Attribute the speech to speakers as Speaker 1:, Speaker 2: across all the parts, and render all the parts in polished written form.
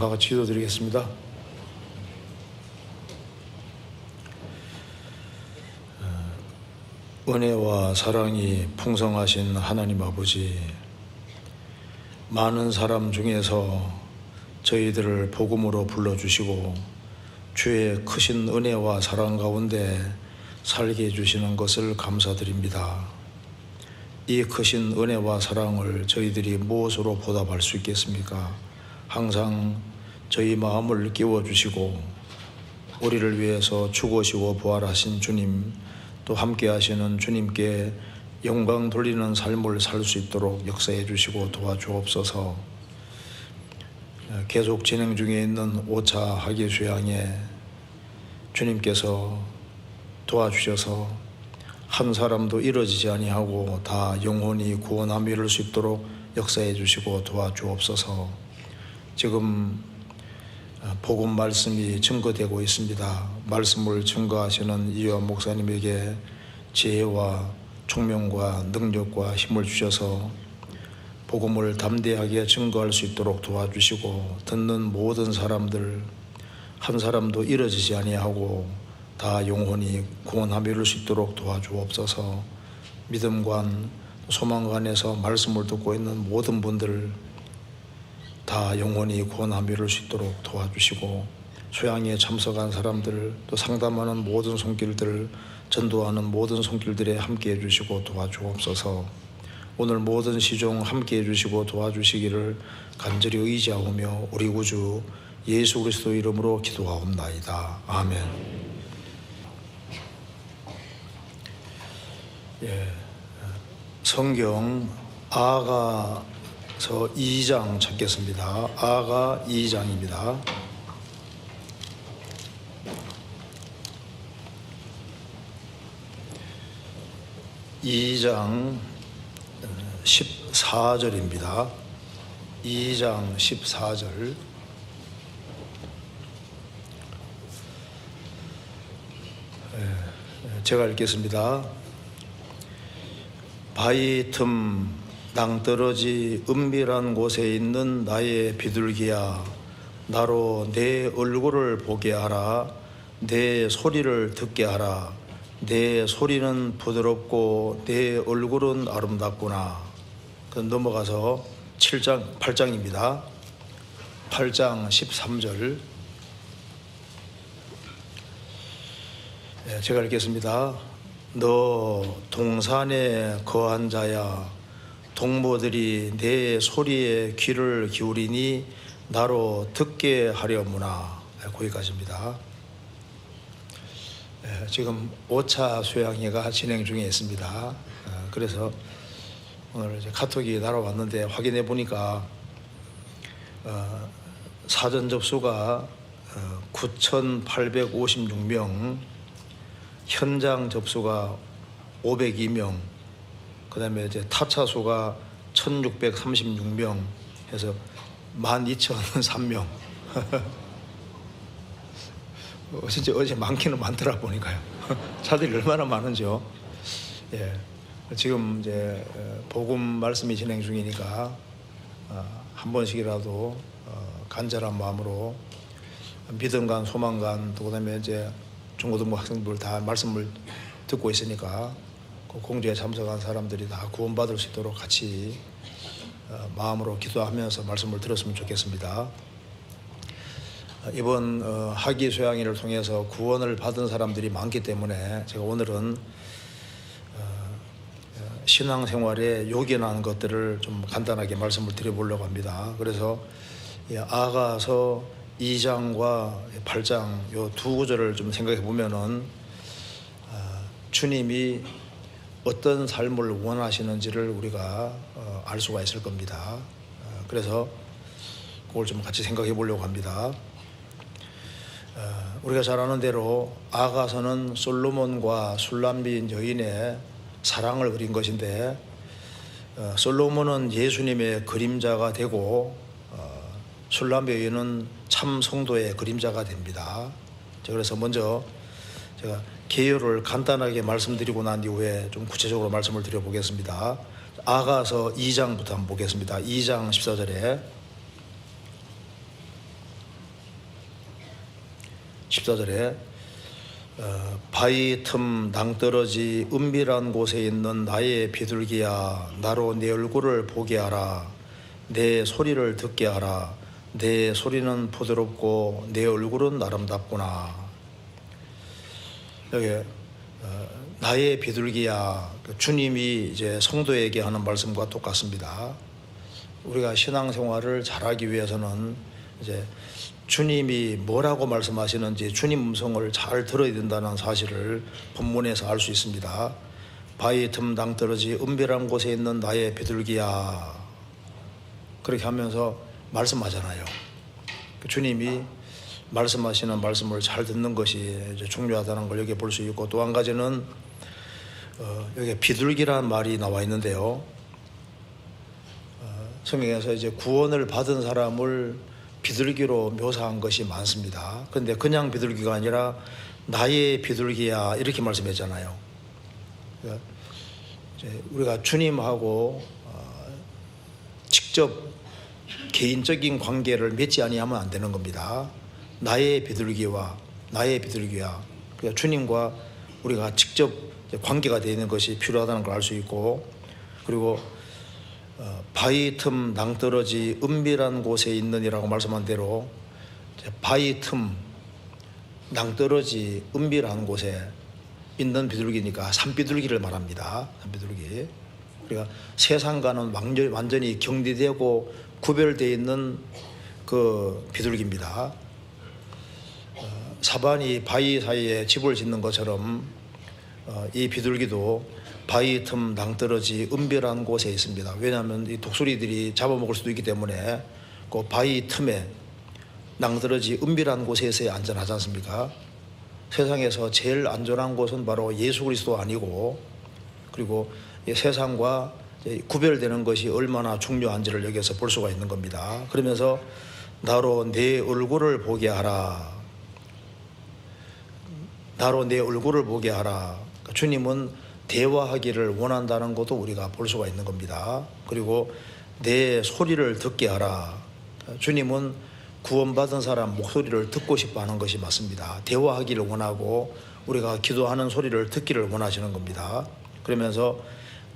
Speaker 1: 잠깐 같이 기도드리겠습니다. 은혜와 사랑이 풍성하신 하나님 아버지, 많은 사람 중에서 저희들을 복음으로 불러주시고 주의 크신 은혜와 사랑 가운데 살게 해주시는 것을 감사드립니다. 이 크신 은혜와 사랑을 저희들이 무엇으로 보답할 수 있겠습니까? 항상 저희 마음을 끼워주시고 우리를 위해서 죽으시고 부활하신 주님, 또 함께 하시는 주님께 영광 돌리는 삶을 살 수 있도록 역사해 주시고 도와주옵소서. 계속 진행 중에 있는 5차 학예 수양에 주님께서 도와주셔서 한 사람도 이뤄지지 아니하고 다 영혼이 구원함 이룰 수 있도록 역사해 주시고 도와주옵소서. 지금 복음 말씀이 증거되고 있습니다. 말씀을 증거하시는 이화 목사님에게 지혜와 총명과 능력과 힘을 주셔서 복음을 담대하게 증거할 수 있도록 도와주시고, 듣는 모든 사람들 한 사람도 이뤄지지 아니하고 다 영혼이 구원함 이룰 수 있도록 도와주옵소서. 믿음관 소망관에서 말씀을 듣고 있는 모든 분들 다 영혼이 구원함 이룰 수 있도록 도와주시고, 수양에 참석한 사람들, 또 상담하는 모든 손길들, 전도하는 모든 손길들에 함께해 주시고 도와주옵소서. 오늘 모든 시종 함께해 주시고 도와주시기를 간절히 의지하오며 우리 구주 예수 그리스도 이름으로 기도하옵나이다. 아멘. 성경 아가서 2장 찾겠습니다. 아가 2장입니다. (2장) 14절입니다. 2장 14절. 제가 읽겠습니다. 바위 틈 낭떠러지 은밀한 곳에 있는 나의 비둘기야, 나로 내 얼굴을 보게 하라. 내 소리를 듣게 하라. 내 소리는 부드럽고 내 얼굴은 아름답구나. 넘어가서 8장입니다. 8장 13절. 제가 읽겠습니다. 너 동산에 거한 자야, 동무들이 내 소리에 귀를 기울이니 나로 듣게 하려무나. 거기까지입니다. 지금 5차 수양회가 진행 중에 있습니다. 그래서 오늘 이제 카톡이 날아왔는데 확인해 보니까 사전 접수가 9,856명, 현장 접수가 502명, 그 다음에 이제 타차 수가 1,636명 해서 12,003명. 진짜 어제 많기는 많더라 보니까요. 차들이 얼마나 많은지요. 지금 이제 복음 말씀이 진행 중이니까 한 번씩이라도 간절한 마음으로 믿음간 소망간, 또 그다음에 이제 중고등부 학생들 다 말씀을 듣고 있으니까 그 공주에 참석한 사람들이 다 구원받을 수 있도록 같이 마음으로 기도하면서 말씀을 들었으면 좋겠습니다. 이번 학위 수양회를 통해서 구원을 받은 사람들이 많기 때문에 제가 오늘은 신앙생활에 요긴한 것들을 좀 간단하게 말씀을 드려보려고 합니다. 그래서 아가서 2장과 8장 이 두 구절을 좀 생각해 보면은 주님이 어떤 삶을 원하시는지를 우리가 알 수가 있을 겁니다. 그래서 그걸 좀 같이 생각해 보려고 합니다. 우리가 잘 아는 대로 아가서는 솔로몬과 술람빈 여인의 사랑을 그린 것인데, 솔로몬은 예수님의 그림자가 되고 술람빈 여인은 참 성도의 그림자가 됩니다. 그래서 먼저 제가 개요를 간단하게 말씀드리고 난 이후에 좀 구체적으로 말씀을 드려보겠습니다. 아가서 2장부터 한번 보겠습니다. 2장 14절에 14절에 바위 틈 낭떠러지 은밀한 곳에 있는 나의 비둘기야, 나로 내 얼굴을 보게 하라. 내 소리를 듣게 하라. 내 소리는 부드럽고 내 얼굴은 아름답구나. 여기 나의 비둘기야, 주님이 이제 성도에게 하는 말씀과 똑같습니다. 우리가 신앙생활을 잘하기 위해서는 이제 주님이 뭐라고 말씀하시는지 주님 음성을 잘 들어야 된다는 사실을 본문에서 알 수 있습니다. 바위 틈 낭떠러지 은밀한 곳에 있는 나의 비둘기야, 그렇게 하면서 말씀하잖아요. 주님이 말씀하시는 말씀을 잘 듣는 것이 이제 중요하다는 걸 여기 볼 수 있고, 또 한 가지는 여기 비둘기라는 말이 나와 있는데요. 성경에서 이제 구원을 받은 사람을 비둘기로 묘사한 것이 많습니다. 그런데 그냥 비둘기가 아니라 나의 비둘기야, 이렇게 말씀했잖아요. 그러니까 이제 우리가 주님하고 직접 개인적인 관계를 맺지 아니하면 안 되는 겁니다. 나의 비둘기와 나의 비둘기야, 그러니까 주님과 우리가 직접 관계가 되어 있는 것이 필요하다는 걸 알 수 있고, 그리고 바위 틈 낭떠러지 은밀한 곳에 있느니라고 말씀한 대로 바위 틈 낭떠러지 은밀한 곳에 있는 비둘기니까 산비둘기를 말합니다. 산비둘기. 그러니까 세상과는 완전히 경리되고 구별되어 있는 그 비둘기입니다. 사반이 바위 사이에 집을 짓는 것처럼 이 비둘기도 바위 틈 낭떠러지 은밀한 곳에 있습니다. 왜냐하면 이 독수리들이 잡아먹을 수도 있기 때문에 그 바위 틈에 낭떠러지 은밀한 곳에서야 안전하지 않습니까? 세상에서 제일 안전한 곳은 바로 예수 그리스도 아니고, 그리고 이 세상과 구별되는 것이 얼마나 중요한지를 여기서 볼 수가 있는 겁니다. 그러면서 나로 내 얼굴을 보게 하라. 나로 내 얼굴을 보게 하라. 주님은 대화하기를 원한다는 것도 우리가 볼 수가 있는 겁니다. 그리고 내 소리를 듣게 하라. 주님은 구원받은 사람 목소리를 듣고 싶어 하는 것이 맞습니다. 대화하기를 원하고 우리가 기도하는 소리를 듣기를 원하시는 겁니다. 그러면서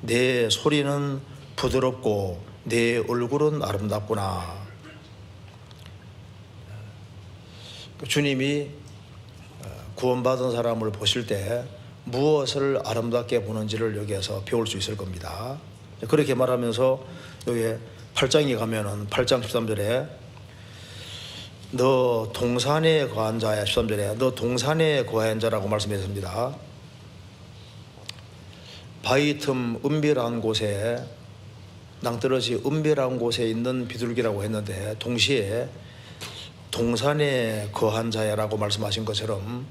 Speaker 1: 내 소리는 부드럽고 내 얼굴은 아름답구나. 주님이 구원받은 사람을 보실 때 무엇을 아름답게 보는지를 여기에서 배울 수 있을 겁니다. 그렇게 말하면서 여기 8장에 가면은 8장 13절에 너 동산에 거한 자야, 13절에 너 동산에 거한 자라고 말씀했습니다. 바위 틈 은밀한 곳에 낭떠러지 은밀한 곳에 있는 비둘기라고 했는데, 동시에 동산에 거한 자야라고 말씀하신 것처럼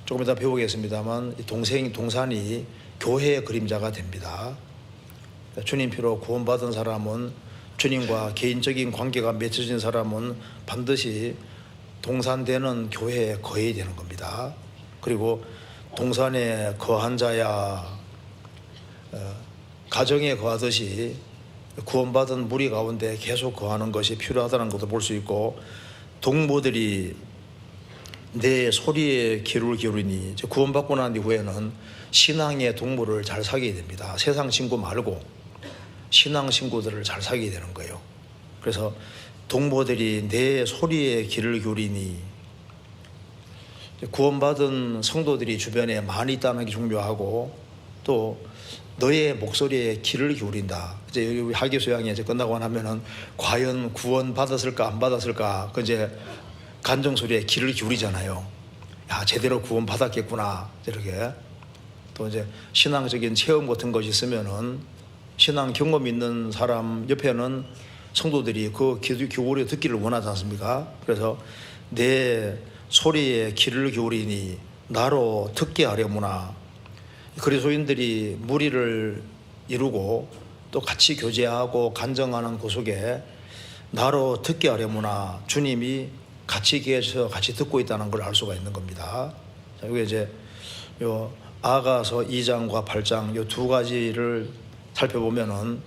Speaker 1: 조금 이따 배우겠습니다만 동산이 교회의 그림자가 됩니다. 주님 피로 구원받은 사람은, 주님과 개인적인 관계가 맺어진 사람은 반드시 동산되는 교회에 거해야 되는 겁니다. 그리고 동산에 거한 자야, 가정에 거하듯이 구원받은 무리 가운데 계속 거하는 것이 필요하다는 것도 볼 수 있고, 동무들이 내 소리에 귀를 기울이니, 구원받고 난 이후에는 신앙의 동물을 잘 사귀어야 됩니다. 세상 친구 말고 신앙 친구들을 잘 사귀어야 되는 거예요. 그래서 동무들이 내 소리에 귀를 기울이니, 구원받은 성도들이 주변에 많이 있다는 게 중요하고, 또 너의 목소리에 귀를 기울인다. 이제 여기 하기수양이 이제 끝나고 나면은 과연 구원 받았을까 안 받았을까, 그 이제 간정 소리에 귀를 기울이잖아요. 야, 제대로 구원 받았겠구나. 이렇게 또 이제 신앙적인 체험 같은 것이 있으면은 신앙 경험 있는 사람 옆에는 성도들이 그 귀를 기울여 듣기를 원하지 않습니까? 그래서 내 소리에 귀를 기울이니 나로 듣게 하려무나. 그리스도인들이 무리를 이루고 또 같이 교제하고 간증하는 그 속에 나로 듣게 하려무나, 주님이 같이 계셔서 같이 듣고 있다는 걸 알 수가 있는 겁니다. 자, 이게 이제 요 아가서 2장과 8장 요 두 가지를 살펴보면은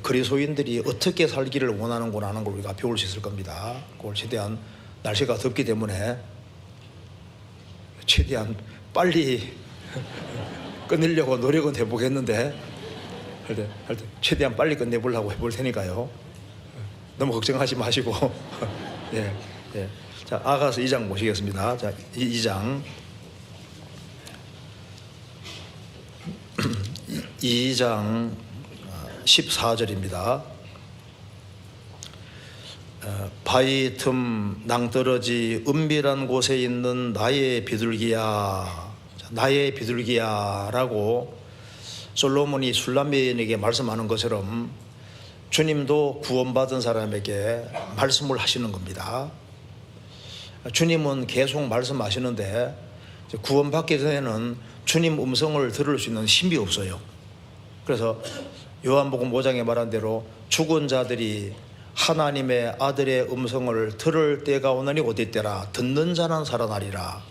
Speaker 1: 그리스도인들이 어떻게 살기를 원하는구나 하는 걸 우리가 배울 수 있을 겁니다. 그걸 최대한 날씨가 덥기 때문에 최대한 빨리 끝내려고 노력은 해보겠는데 할 때 최대한 빨리 끝내보려고 해볼 테니까요. 너무 걱정하지 마시고 예, 예. 자, 아가서 2장 보시겠습니다. 자, 2장 2장 14절입니다. 바위 틈 낭떠러지 은밀한 곳에 있는 나의 비둘기야, 나의 비둘기야라고 솔로몬이 술람미인에게 말씀하는 것처럼 주님도 구원받은 사람에게 말씀을 하시는 겁니다. 주님은 계속 말씀하시는데 구원받기 전에는 주님 음성을 들을 수 있는 힘이 없어요. 그래서 요한복음 5장에 말한 대로 죽은 자들이 하나님의 아들의 음성을 들을 때가 오나니 어디 때라 듣는 자는 살아나리라.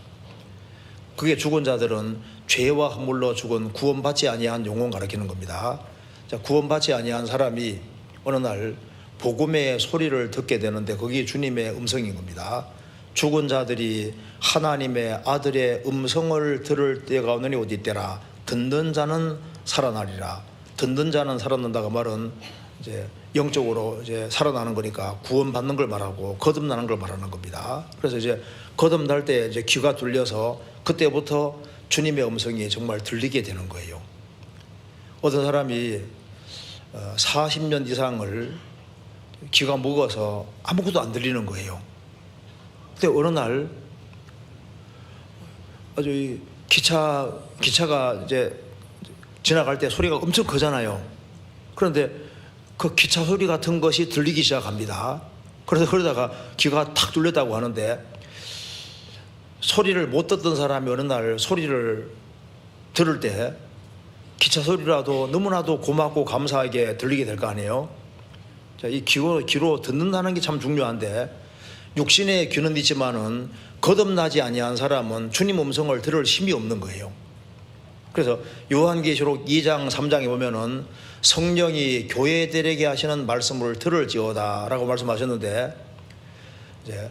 Speaker 1: 그게 죽은 자들은 죄와 허물로 죽은 구원받지 아니한 영혼 가리키는 겁니다. 자, 구원받지 아니한 사람이 어느 날 복음의 소리를 듣게 되는데 그게 주님의 음성인 겁니다. 죽은 자들이 하나님의 아들의 음성을 들을 때가 오느니 어디 때라 듣는 자는 살아나리라. 듣는 자는 살아난다가 말은 이제 영적으로 이제 살아나는 거니까 구원받는 걸 말하고 거듭나는 걸 말하는 겁니다. 그래서 이제 거듭날 때 이제 귀가 뚫려서 그때부터 주님의 음성이 정말 들리게 되는 거예요. 어떤 사람이 40년 이상을 귀가 먹어서 아무것도 안 들리는 거예요. 근데 어느 날 아주 이 기차가 이제 지나갈 때 소리가 엄청 크잖아요. 그런데 그 기차 소리 같은 것이 들리기 시작합니다. 그래서 그러다가 귀가 탁 뚫렸다고 하는데 소리를 못 듣던 사람이 어느 날 소리를 들을 때 기차 소리라도 너무나도 고맙고 감사하게 들리게 될 거 아니에요. 자, 이 귀로 듣는다는 게 참 중요한데 육신의 귀는 있지만은 거듭나지 아니한 사람은 주님 음성을 들을 힘이 없는 거예요. 그래서 요한계시록 2장 3장에 보면은 성령이 교회들에게 하시는 말씀을 들을지어다 라고 말씀하셨는데 이제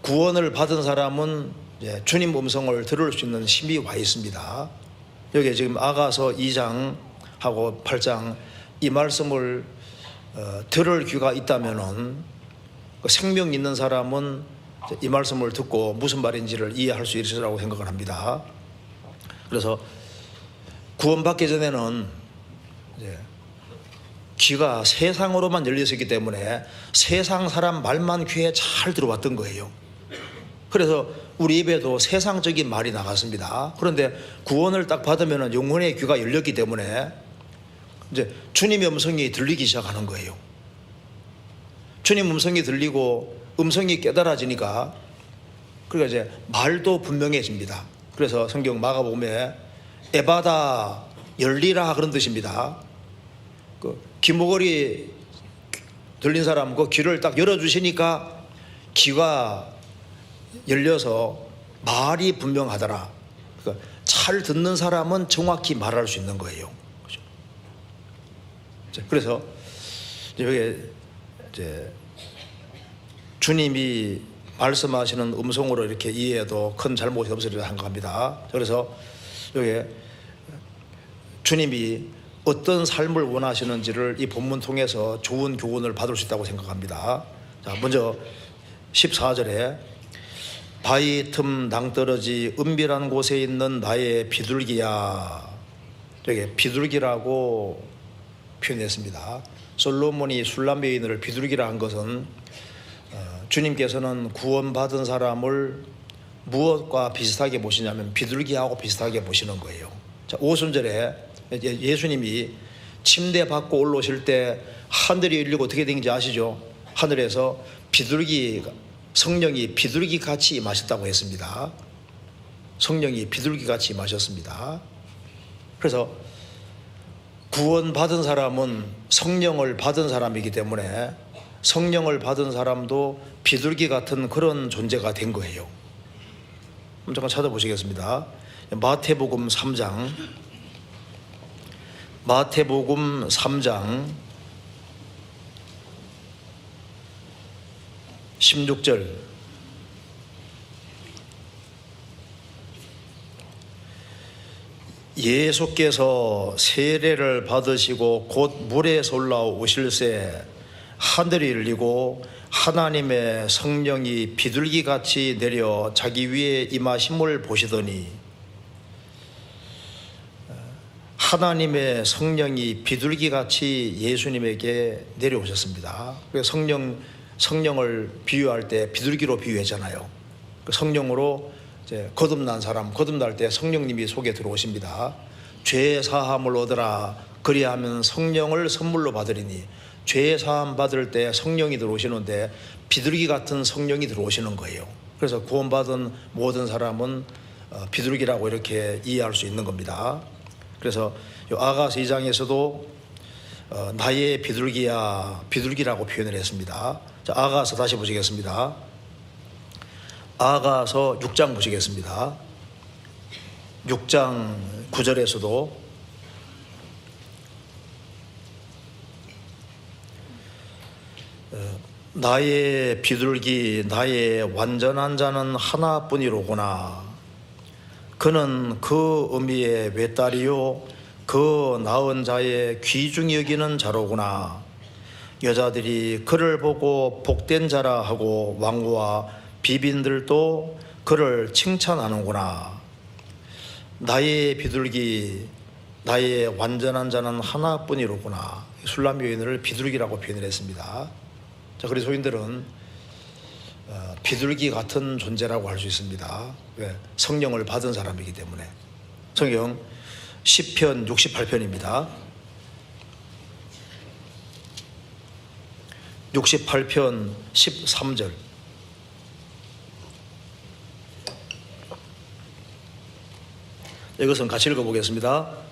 Speaker 1: 구원을 받은 사람은 이제 주님 음성을 들을 수 있는 힘이 와 있습니다. 여기 지금 아가서 2장하고 8장 이 말씀을 들을 귀가 있다면은 생명 있는 사람은 이 말씀을 듣고 무슨 말인지를 이해할 수 있으리라고 생각을 합니다. 그래서 구원받기 전에는 이제 귀가 세상으로만 열려 있었기 때문에 세상 사람 말만 귀에 잘 들어왔던 거예요. 그래서 우리 입에도 세상적인 말이 나갔습니다. 그런데 구원을 딱 받으면 영혼의 귀가 열렸기 때문에 이제 주님의 음성이 들리기 시작하는 거예요. 주님 음성이 들리고 음성이 깨달아지니까 그러니까 이제 말도 분명해집니다. 그래서 성경 마가복음에 에바다 열리라 그런 뜻입니다. 그 귀머거리 들린 사람 그 귀를 딱 열어주시니까 귀가 열려서 말이 분명하더라. 그러니까 잘 듣는 사람은 정확히 말할 수 있는 거예요. 그래서 여기 이제 주님이 말씀하시는 음성으로 이렇게 이해해도 큰 잘못이 없으리라 생각합니다. 그래서 여기 주님이 어떤 삶을 원하시는지를 이 본문 통해서 좋은 교훈을 받을 수 있다고 생각합니다. 자, 먼저 14절에 바위 틈 낭떠러지 은밀한 곳에 있는 나의 비둘기야. 여기 비둘기라고 표현했습니다. 솔로몬이 술람미인을 비둘기라 한 것은 주님께서는 구원받은 사람을 무엇과 비슷하게 보시냐면 비둘기하고 비슷하게 보시는 거예요. 자, 5순절에 예수님이 침대 받고 올라오실 때 하늘이 열리고 어떻게 된지 아시죠? 하늘에서 성령이 비둘기 같이 임하셨다고 했습니다. 성령이 비둘기 같이 임하셨습니다. 그래서 구원받은 사람은 성령을 받은 사람이기 때문에 성령을 받은 사람도 비둘기 같은 그런 존재가 된 거예요. 잠깐 찾아보시겠습니다. 마태복음 3장 16절 예수께서 세례를 받으시고 곧 물에서 올라오실새 하늘이 열리고 하나님의 성령이 비둘기같이 내려 자기 위에 임하심을 보시더니, 하나님의 성령이 비둘기같이 예수님에게 내려오셨습니다. 성령을 비유할 때 비둘기로 비유했잖아요. 성령으로 이제 거듭난 사람, 거듭날 때 성령님이 속에 들어오십니다. 죄 사함을 얻으라 그리하면 성령을 선물로 받으리니, 죄 사함 받을 때 성령이 들어오시는데 비둘기 같은 성령이 들어오시는 거예요. 그래서 구원받은 모든 사람은 비둘기라고 이렇게 이해할 수 있는 겁니다. 그래서 아가서 2장에서도 나의 비둘기야, 비둘기라고 표현을 했습니다. 자, 아가서 다시 보시겠습니다. 아가서 6장 보시겠습니다. 6장 9절에서도 나의 비둘기, 나의 완전한 자는 하나뿐이로구나. 그는 그 어미의 외딸이요 그 낳은 자의 귀중히 여기는 자로구나. 여자들이 그를 보고 복된 자라 하고 왕후와 비빈들도 그를 칭찬하는구나. 나의 비둘기, 나의 완전한 자는 하나뿐이로구나. 술람 여인을 비둘기라고 표현을 했습니다. 자, 그리스도인들은 비둘기 같은 존재라고 할 수 있습니다. 왜? 성령을 받은 사람이기 때문에. 성경 시편 68편입니다. 68편 13절. 이것은 같이 읽어보겠습니다.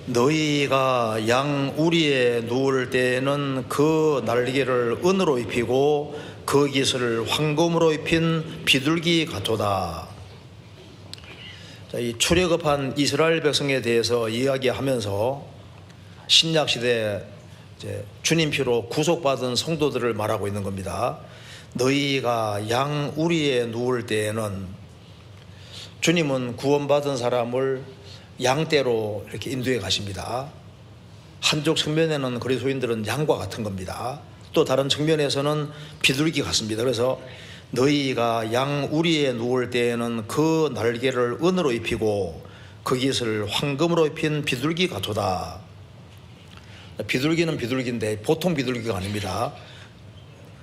Speaker 1: 너희가 양 우리에 누울 때에는 그 날개를 은으로 입히고 그 깃을 황금으로 입힌 비둘기 같도다. 자, 이 출애굽한 이스라엘 백성에 대해서 이야기하면서 신약 시대 주님 피로 구속받은 성도들을 말하고 있는 겁니다. 너희가 양 우리에 누울 때에는, 주님은 구원받은 사람을 양떼로 이렇게 인도해 가십니다. 한쪽 측면에는 그리스도인들은 양과 같은 겁니다. 또 다른 측면에서는 비둘기 같습니다. 그래서 너희가 양 우리에 누울 때에는 그 날개를 은으로 입히고 그 깃을 황금으로 입힌 비둘기 같도다. 비둘기는 비둘기인데 보통 비둘기가 아닙니다.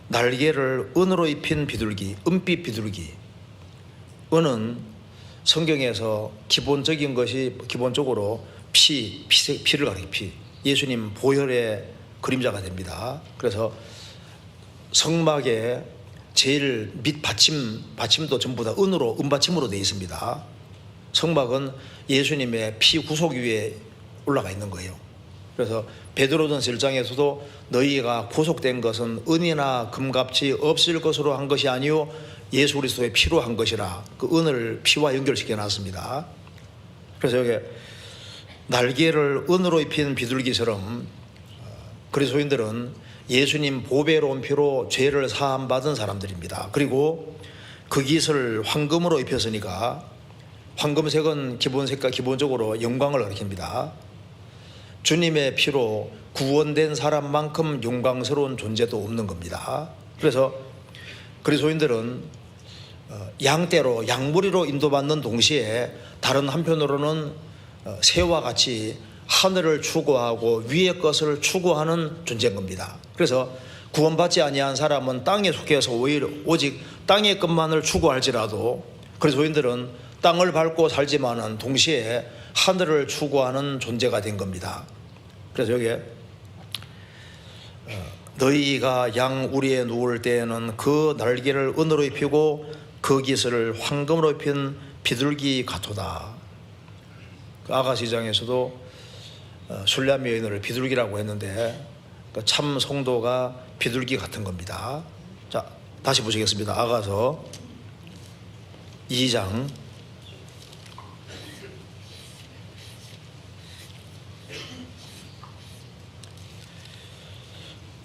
Speaker 1: 날개를 은으로 입힌 비둘기, 은빛 비둘기. 은은 성경에서 기본적인 것이 기본적으로 피를 가리켜 피. 예수님 보혈의 그림자가 됩니다. 그래서 성막에 제일 밑 받침도 전부 다 은으로, 은받침으로 되어 있습니다. 성막은 예수님의 피 구속 위에 올라가 있는 거예요. 그래서 베드로전서 1장에서도 너희가 구속된 것은 은이나 금값이 없을 것으로 한 것이 아니요 예수 그리스도의 피로 한 것이라, 그 은을 피와 연결시켜 놨습니다. 그래서 여기 날개를 은으로 입힌 비둘기처럼 그리스도인들은 예수님 보배로운 피로 죄를 사함 받은 사람들입니다. 그리고 그 깃을 황금으로 입혔으니까, 황금색은 기본색과 기본적으로 영광을 가리킵니다. 주님의 피로 구원된 사람만큼 영광스러운 존재도 없는 겁니다. 그래서 그리스도인들은 양떼로, 양무리로 인도받는 동시에 다른 한편으로는 새와 같이 하늘을 추구하고 위의 것을 추구하는 존재인 겁니다. 그래서 구원받지 아니한 사람은 땅에 속해서 오직 땅의 것만을 추구할지라도 그리스도인들은 땅을 밟고 살지만은 동시에 하늘을 추구하는 존재가 된 겁니다. 그래서 여기에 너희가 양 우리에 누울 때에는 그 날개를 은으로 입히고 그 깃을 황금으로 입힌 비둘기 같도다. 아가서 2장에서도 술람 여인을 비둘기라고 했는데 참 성도가 비둘기 같은 겁니다. 자, 다시 보시겠습니다. 아가서 2장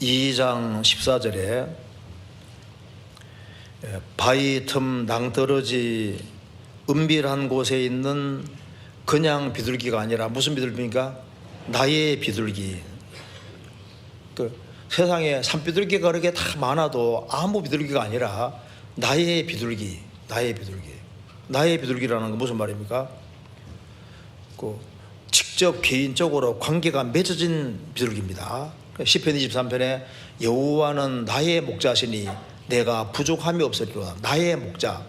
Speaker 1: 14절에 바위 틈 낭떠러지 은밀한 곳에 있는 그냥 비둘기가 아니라 무슨 비둘기입니까? 나의 비둘기. 그 세상에 산비둘기가 그렇게 다 많아도 아무 비둘기가 아니라 나의 비둘기, 나의 비둘기. 나의 비둘기라는 건 무슨 말입니까? 직접 개인적으로 관계가 맺어진 비둘기입니다. 시편 23편에 여호와는 나의 목자시니 내가 부족함이 없으리로다. 나의 목자.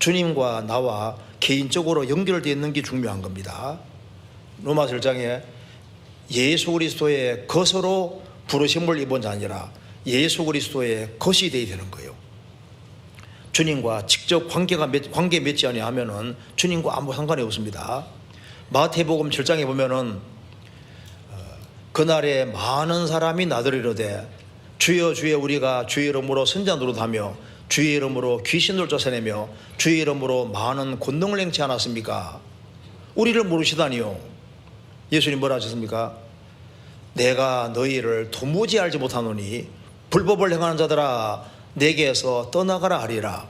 Speaker 1: 주님과 나와 개인적으로 연결되어 있는 게 중요한 겁니다. 로마서 1장에 예수 그리스도의 것으로 부르심을 입은 자 아니라 예수 그리스도의 것이 되어야 되는 거예요. 주님과 직접 관계 맺지 아니하면은 주님과 아무 상관이 없습니다. 마태복음 7장에 보면은 그날에 많은 사람이 나더리로되 주여 주여 우리가 주의 이름으로 선자 노릇하며 주의 이름으로 귀신을 쫓아내며 주의 이름으로 많은 권능을 행치 않았습니까? 우리를 모르시다니요. 예수님 뭐라 하셨습니까? 내가 너희를 도무지 알지 못하노니 불법을 행하는 자들아 내게서 떠나가라 하리라.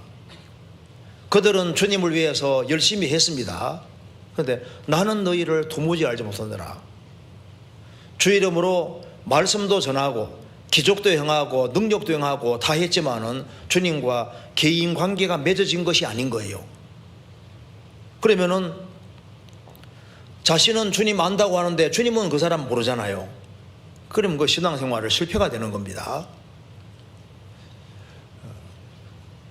Speaker 1: 그들은 주님을 위해서 열심히 했습니다. 그런데 나는 너희를 도무지 알지 못하노라. 주의 이름으로 말씀도 전하고 기적도 행하고 능력도 행하고 다 했지만은 주님과 개인 관계가 맺어진 것이 아닌 거예요. 그러면은 자신은 주님 안다고 하는데 주님은 그 사람 모르잖아요. 그러면 그 신앙생활을 실패가 되는 겁니다.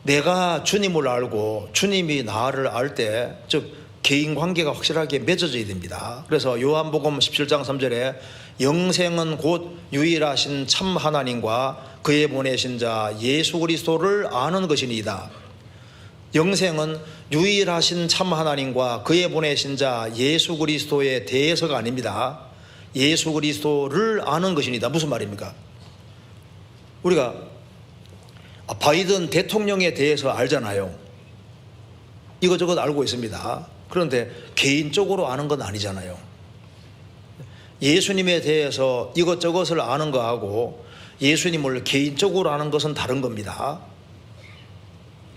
Speaker 1: 내가 주님을 알고 주님이 나를 알 때, 즉 개인 관계가 확실하게 맺어져야 됩니다. 그래서 요한복음 17장 3절에 영생은 곧 유일하신 참 하나님과 그의 보내신 자 예수 그리스도를 아는 것이니이다. 영생은 유일하신 참 하나님과 그의 보내신 자 예수 그리스도에 대해서가 아닙니다. 예수 그리스도를 아는 것이니이다. 무슨 말입니까? 우리가 바이든 대통령에 대해서 알잖아요. 이것저것 알고 있습니다. 그런데 개인적으로 아는 건 아니잖아요. 예수님에 대해서 이것저것을 아는 거하고 예수님을 개인적으로 아는 것은 다른 겁니다.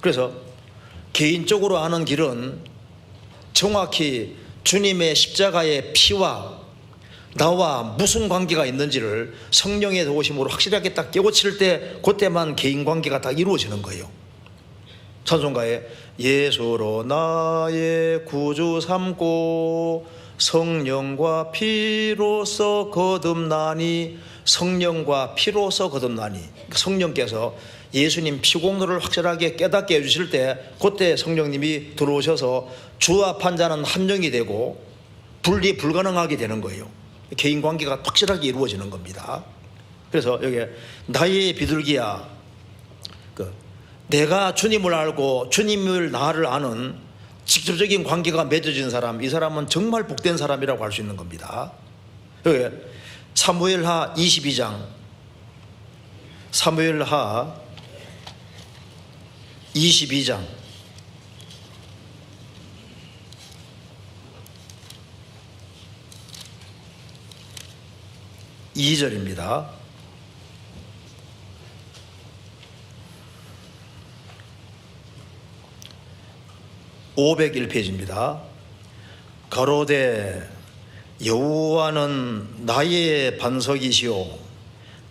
Speaker 1: 그래서 개인적으로 아는 길은 정확히 주님의 십자가의 피와 나와 무슨 관계가 있는지를 성령의 도우심으로 확실하게 딱 깨우칠 때 그때만 개인 관계가 딱 이루어지는 거예요. 찬송가에 예수로 나의 구주 삼고 성령과 피로써 거듭나니, 성령과 피로써 거듭나니, 성령께서 예수님 피공로를 확실하게 깨닫게 해주실 때 그때 성령님이 들어오셔서 주와 판자는 한 영이 되고 분리 불가능하게 되는 거예요. 개인 관계가 확실하게 이루어지는 겁니다. 그래서 여기 나의 비둘기야, 내가 주님을 알고 주님을 나를 아는 직접적인 관계가 맺어진 사람, 이 사람은 정말 복된 사람이라고 할 수 있는 겁니다. 여기 사무엘하 22장, 사무엘하 22장 2절입니다. (501페이지입니다) 가로되 여호와는 나의 반석이시오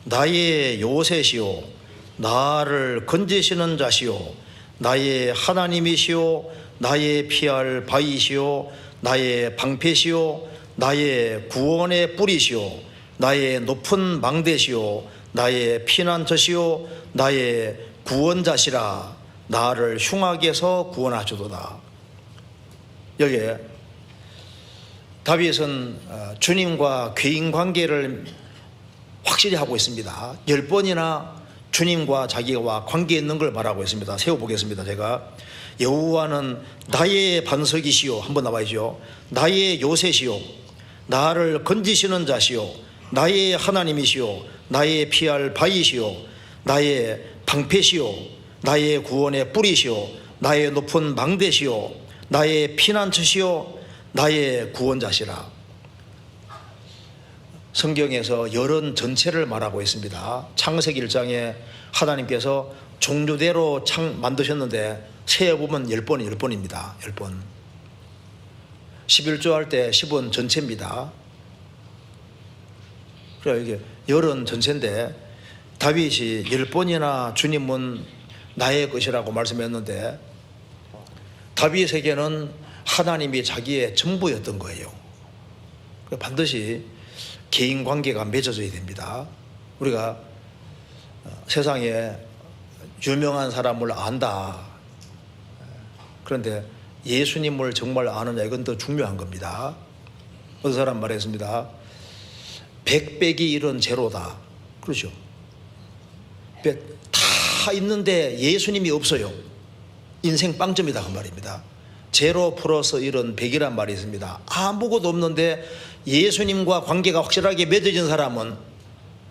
Speaker 1: 나의 요새시오 나를 건지시는 자시오 나의 하나님이시오 나의 피할 바위시오 나의 방패시오 나의 구원의 뿌리시오 나의 높은 망대시오 나의 피난처시오 나의 구원자시라 나를 흉악에서 구원하시도다. 여기에 다윗은 주님과 개인 관계를 확실히 하고 있습니다. 10번이나 주님과 자기와 관계 있는 걸 말하고 있습니다. 세워보겠습니다. 제가 여호와는 나의 반석이시오, 한번 나와야죠. 나의 요새시오 나를 건지시는 자시오 나의 하나님이시오 나의 피할 바위시오 나의 방패시오 나의 구원의 뿌리시오 나의 높은 망대시오 나의 피난처시오 나의 구원자시라. 성경에서 열은 전체를 말하고 있습니다. 창세기 1장에 하나님께서 종류대로 만드셨는데 세어보면 10번, 10번입니다. 10번. 11조 할 때 10은 전체입니다. 그래 이게 열은 전체인데 다윗이 10번이나 주님은 나의 것이라고 말씀했는데 다윗에게는 하나님이 자기의 전부였던 거예요. 반드시 개인 관계가 맺어져야 됩니다. 우리가 세상에 유명한 사람을 안다. 그런데 예수님을 정말 아느냐, 이건 더 중요한 겁니다. 어떤 사람 말했습니다. 100 빼기 1은 제로다. 그렇죠. 다 있는데 예수님이 없어요. 인생 빵점이다 그 말입니다. 제로 플러스 1은 100이란 말이 있습니다. 아무것도 없는데 예수님과 관계가 확실하게 맺어진 사람은,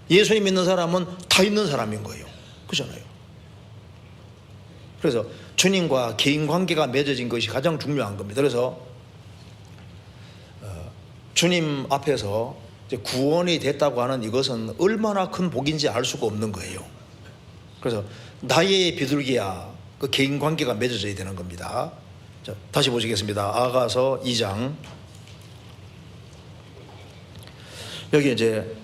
Speaker 1: 예수님 있는 사람은 다 있는 사람인 거예요. 그렇잖아요. 그래서 주님과 개인 관계가 맺어진 것이 가장 중요한 겁니다. 그래서 주님 앞에서 이제 구원이 됐다고 하는 이것은 얼마나 큰 복인지 알 수가 없는 거예요. 그래서 나의 비둘기야, 그 개인 관계가 맺어져야 되는 겁니다. 자, 다시 보시겠습니다. 아가서 2장. 여기 이제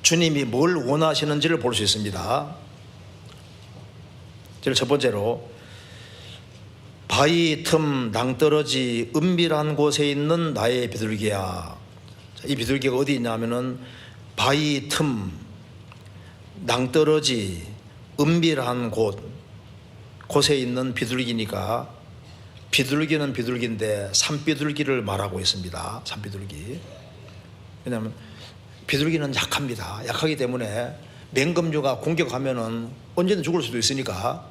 Speaker 1: 주님이 뭘 원하시는지를 볼 수 있습니다. 제일 첫 번째로 바위 틈 낭떠러지 은밀한 곳에 있는 나의 비둘기야. 이 비둘기가 어디 있냐면은 바위 틈 낭떠러지 은밀한 곳에 있는 비둘기니까, 비둘기는 비둘기인데 산비둘기를 말하고 있습니다. 산비둘기. 왜냐하면 비둘기는 약합니다. 약하기 때문에 맹금류가 공격하면은 언제든 죽을 수도 있으니까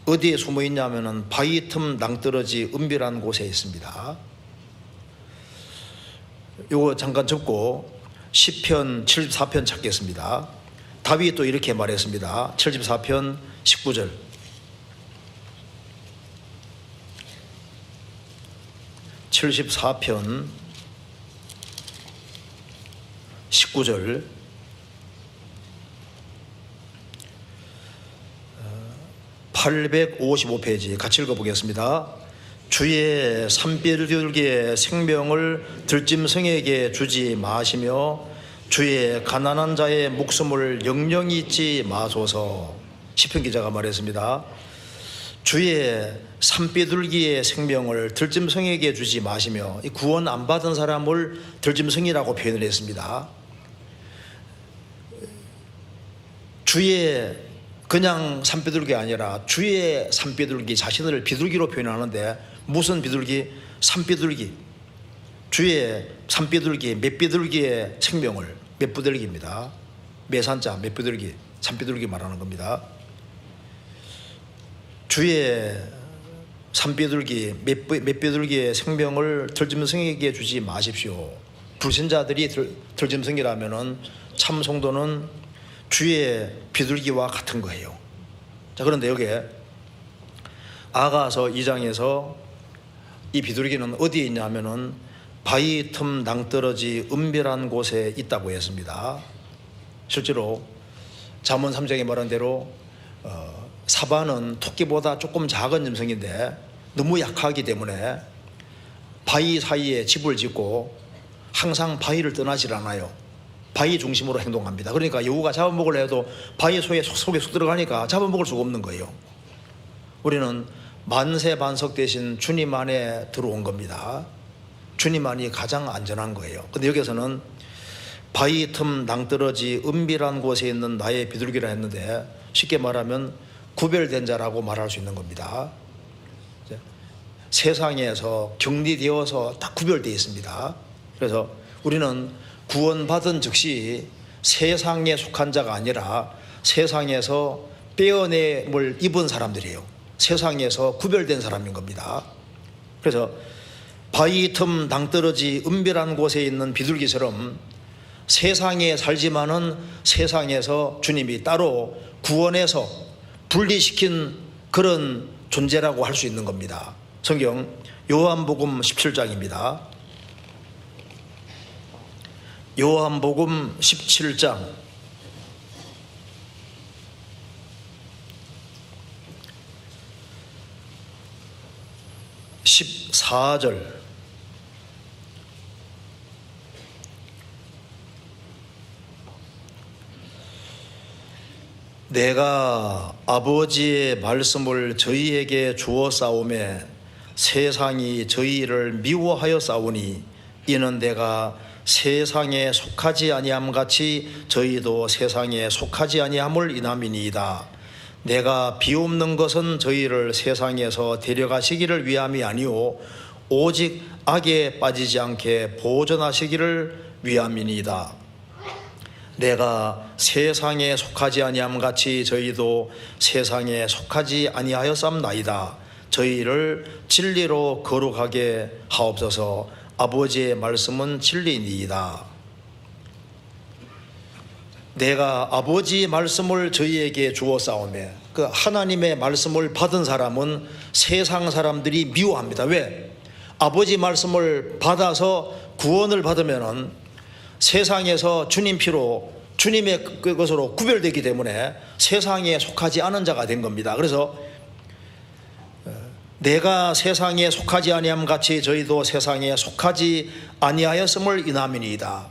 Speaker 1: 어디에 숨어 있냐면은 바위 틈 낭떠러지 은밀한 곳에 있습니다. 요거 잠깐 접고 시편 74편 찾겠습니다. 다윗이 또 이렇게 말했습니다. 74편 19절. (74편) 19절. 855페이지 같이 읽어보겠습니다. 주의 산비둘기의 생명을 들짐승에게 주지 마시며 주의 가난한 자의 목숨을 영영히 잊지 마소서. 시편 기자가 말했습니다. 주의 산비둘기의 생명을 들짐승에게 주지 마시며, 이 구원 안 받은 사람을 들짐승이라고 표현을 했습니다. 주의 그냥 산비둘기 아니라 주의 산비둘기, 자신을 비둘기로 표현하는데 무슨 비둘기? 산비둘기. 주의 산비둘기, 맷비둘기의 생명을, 맷비둘기입니다. 매산자, 맷비둘기, 산비둘기 말하는 겁니다. 주의 산비둘기, 맷비둘기의 생명을 들짐승에게 주지 마십시오. 불신자들이 들짐승이라면은 참 성도는 주의 비둘기와 같은 거예요. 자, 그런데 여기에 아가서 2장에서 이 비둘기는 어디에 있냐면은 바위 틈 낭떠러지 은밀한 곳에 있다고 했습니다. 실제로 잠언 3장에 말한 대로 사바는 토끼보다 조금 작은 짐승인데 너무 약하기 때문에 바위 사이에 집을 짓고 항상 바위를 떠나질 않아요. 바위 중심으로 행동합니다. 그러니까 여우가 잡아먹으려 해도 바위 속에 쏙 들어가니까 잡아먹을 수가 없는 거예요. 우리는 만세반석 대신 주님 안에 들어온 겁니다. 주님 안이 가장 안전한 거예요. 근데 여기서는 바위 틈 낭떠러지 은밀한 곳에 있는 나의 비둘기라 했는데 쉽게 말하면 구별된 자라고 말할 수 있는 겁니다. 세상에서 격리되어서 다 구별되어 있습니다. 그래서 우리는 구원받은 즉시 세상에 속한 자가 아니라 세상에서 빼어냄을 입은 사람들이에요. 세상에서 구별된 사람인 겁니다. 그래서 바위 틈 낭떠러지 은밀한 곳에 있는 비둘기처럼 세상에 살지만은 세상에서 주님이 따로 구원해서 분리시킨 그런 존재라고 할 수 있는 겁니다. 성경 요한복음 17장입니다. 요한복음 17장 14절 내가 아버지의 말씀을 저희에게 주어 싸우매 세상이 저희를 미워하여 싸우니 이는 내가 세상에 속하지 아니함 같이 저희도 세상에 속하지 아니함을 인함이니이다. 내가 비옵는 것은 저희를 세상에서 데려가시기를 위함이 아니오 오직 악에 빠지지 않게 보존하시기를 위함이니이다. 내가 세상에 속하지 아니함 같이 저희도 세상에 속하지 아니하였삼나이다. 저희를 진리로 거룩하게 하옵소서. 아버지의 말씀은 진리니이다. 내가 아버지의 말씀을 저희에게 주어 싸우매 그 하나님의 말씀을 받은 사람은 세상 사람들이 미워합니다. 왜? 아버지 말씀을 받아서 구원을 받으면은 세상에서 주님 피로 주님의 그것으로 구별되기 때문에 세상에 속하지 않은 자가 된 겁니다. 그래서 내가 세상에 속하지 아니함 같이 저희도 세상에 속하지 아니하였음을 인함이니이다.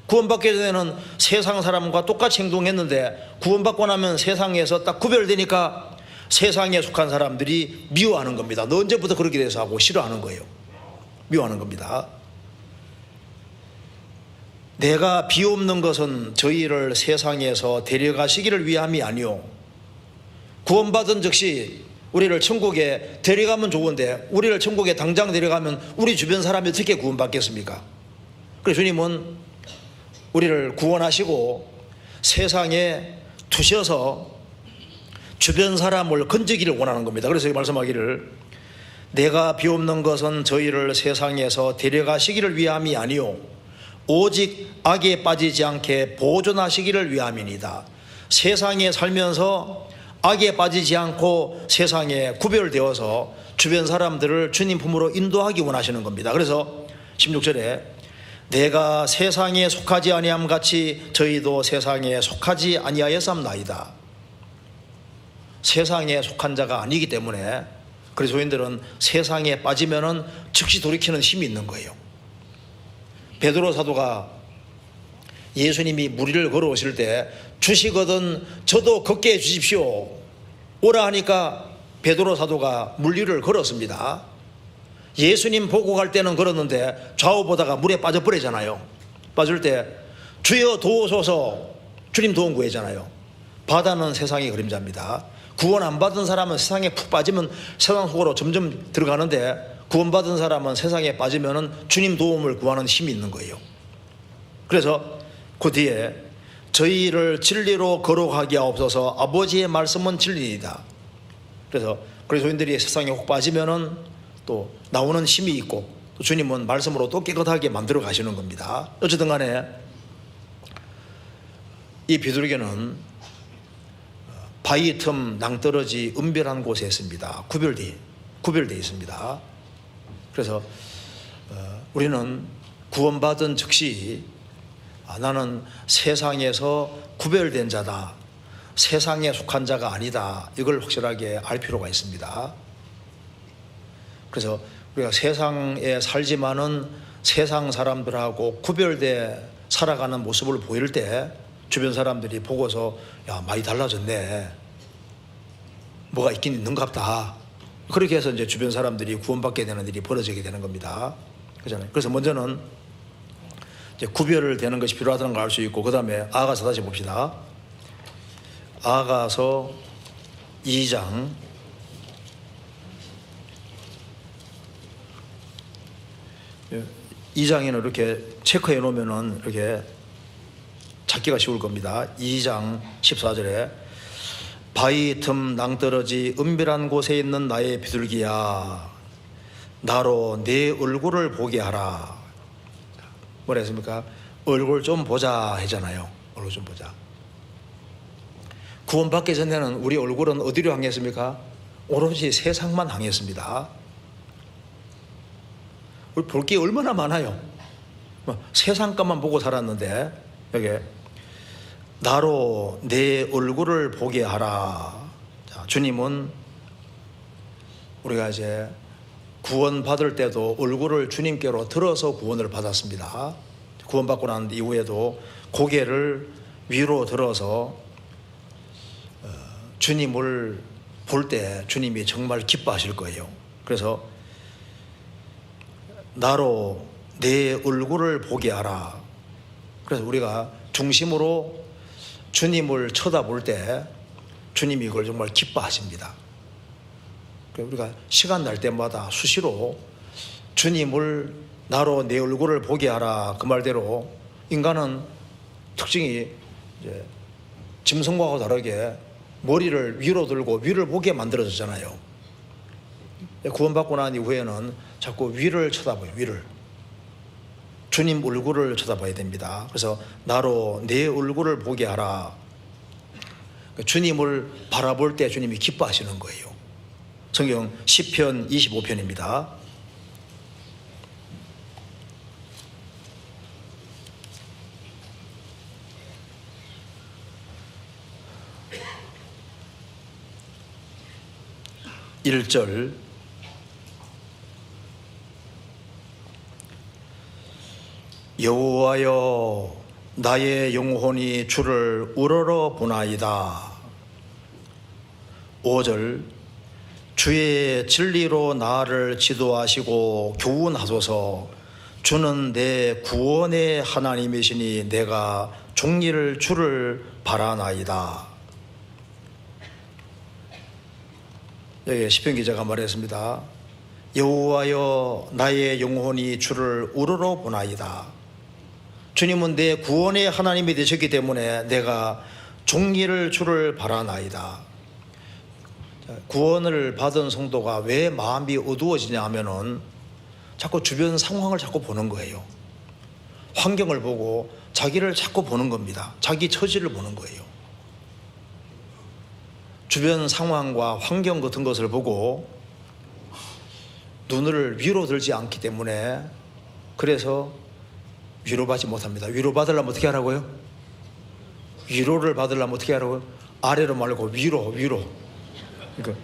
Speaker 1: 구원받기 전에는 세상 사람과 똑같이 행동했는데 구원받고 나면 세상에서 딱 구별되니까 세상에 속한 사람들이 미워하는 겁니다. 너 언제부터 그렇게 돼서 하고 싫어하는 거예요. 미워하는 겁니다. 내가 비옵는 것은 저희를 세상에서 데려가시기를 위함이 아니오. 구원받은 즉시 우리를 천국에 데려가면 좋은데 우리를 천국에 당장 데려가면 우리 주변 사람이 어떻게 구원받겠습니까? 그래서 주님은 우리를 구원하시고 세상에 두셔서 주변 사람을 건지기를 원하는 겁니다. 그래서 말씀하기를 내가 비옵는 것은 저희를 세상에서 데려가시기를 위함이 아니오 오직 악에 빠지지 않게 보존하시기를 위함이니이다. 세상에 살면서 악에 빠지지 않고 세상에 구별되어서 주변 사람들을 주님 품으로 인도하기 원하시는 겁니다. 그래서 16절에 내가 세상에 속하지 아니함 같이 저희도 세상에 속하지 아니하였삼나이다. 세상에 속한 자가 아니기 때문에 그리스도인들은 세상에 빠지면은 즉시 돌이키는 힘이 있는 거예요. 베드로 사도가 예수님이 무리를 걸어오실 때 주시거든 저도 걷게 해 주십시오 오라 하니까 베드로 사도가 물리를 걸었습니다. 예수님 보고 갈 때는 걸었는데 좌우 보다가 물에 빠져버리잖아요. 빠질 때 주여 도우소서 주님 도움 구해잖아요. 바다는 세상의 그림자입니다. 구원 안 받은 사람은 세상에 푹 빠지면 세상 속으로 점점 들어가는데 구원받은 사람은 세상에 빠지면 주님 도움을 구하는 힘이 있는 거예요. 그래서 그 뒤에 저희를 진리로 거룩하게 하옵소서 아버지의 말씀은 진리이다. 그래서 그리스도인들이 세상에 혹 빠지면은 또 나오는 힘이 있고 또 주님은 말씀으로 또 깨끗하게 만들어 가시는 겁니다. 어쨌든 간에 이 비둘기는 바위 틈 낭떠러지 은별한 곳에 있습니다. 구별되어 있습니다. 그래서 우리는 구원받은 즉시 나는 세상에서 구별된 자다. 세상에 속한 자가 아니다. 이걸 확실하게 알 필요가 있습니다. 그래서 우리가 세상에 살지만은 세상 사람들하고 구별돼 살아가는 모습을 보일 때 주변 사람들이 보고서 야 많이 달라졌네. 뭐가 있긴 있는갑다. 그렇게 해서 이제 주변 사람들이 구원받게 되는 일이 벌어지게 되는 겁니다. 그렇잖아요. 그래서 먼저는 이제 구별을 되는 것이 필요하다는 걸 알 수 있고 그 다음에 아가서 다시 봅시다. 아가서 2장 2장에는 이렇게 체크해 놓으면은 이렇게 찾기가 쉬울 겁니다. 2장 14절에 바위 틈 낭떠러지 은별한 곳에 있는 나의 비둘기야 나로 내 얼굴을 보게 하라. 뭐라 했습니까? 얼굴 좀 보자 하잖아요. 얼굴 좀 보자. 구원받기 전에는 우리 얼굴은 어디로 향했습니까? 오로지 세상만 향했습니다. 우리 볼 게 얼마나 많아요. 세상 것만 보고 살았는데 여기 나로 내 얼굴을 보게 하라. 자, 주님은 우리가 이제 구원받을 때도 얼굴을 주님께로 들어서 구원을 받았습니다. 구원받고 난 이후에도 고개를 위로 들어서 주님을 볼 때 주님이 정말 기뻐하실 거예요. 그래서 나로 내 얼굴을 보게 하라. 그래서 우리가 중심으로 주님을 쳐다볼 때 주님이 이걸 정말 기뻐하십니다. 우리가 시간 날 때마다 수시로 주님을 나로 내 얼굴을 보게 하라. 그 말대로 인간은 특징이 이제 짐승과도 다르게 머리를 위로 들고 위를 보게 만들어졌잖아요. 구원받고 난 이후에는 자꾸 위를 쳐다봐요. 위를. 주님 얼굴을 쳐다봐야 됩니다. 그래서 나로 내 얼굴을 보게 하라. 주님을 바라볼 때 주님이 기뻐하시는 거예요. 성경 시편 25편입니다. (1절) 여호와여 나의 영혼이 주를 우러러 보나이다. 5절 주의 진리로 나를 지도하시고 교훈하소서. 주는 내 구원의 하나님이시니 내가 종리를 주를 바라나이다. 여기 시편 기자가 말했습니다. 여호와여 나의 영혼이 주를 우러러 보나이다. 주님은 내 구원의 하나님이 되셨기 때문에 내가 종리를 주를 바라나이다. 구원을 받은 성도가 왜 마음이 어두워지냐 하면은 자꾸 주변 상황을 자꾸 보는 거예요. 환경을 보고 자기를 자꾸 보는 겁니다. 자기 처지를 보는 거예요. 주변 상황과 환경 같은 것을 보고 눈을 위로 들지 않기 때문에 그래서 위로받지 못합니다. 위로받으려면 어떻게 하라고요? 위로를 받으려면 어떻게 하라고요? 아래로 말고 위로. 그러니까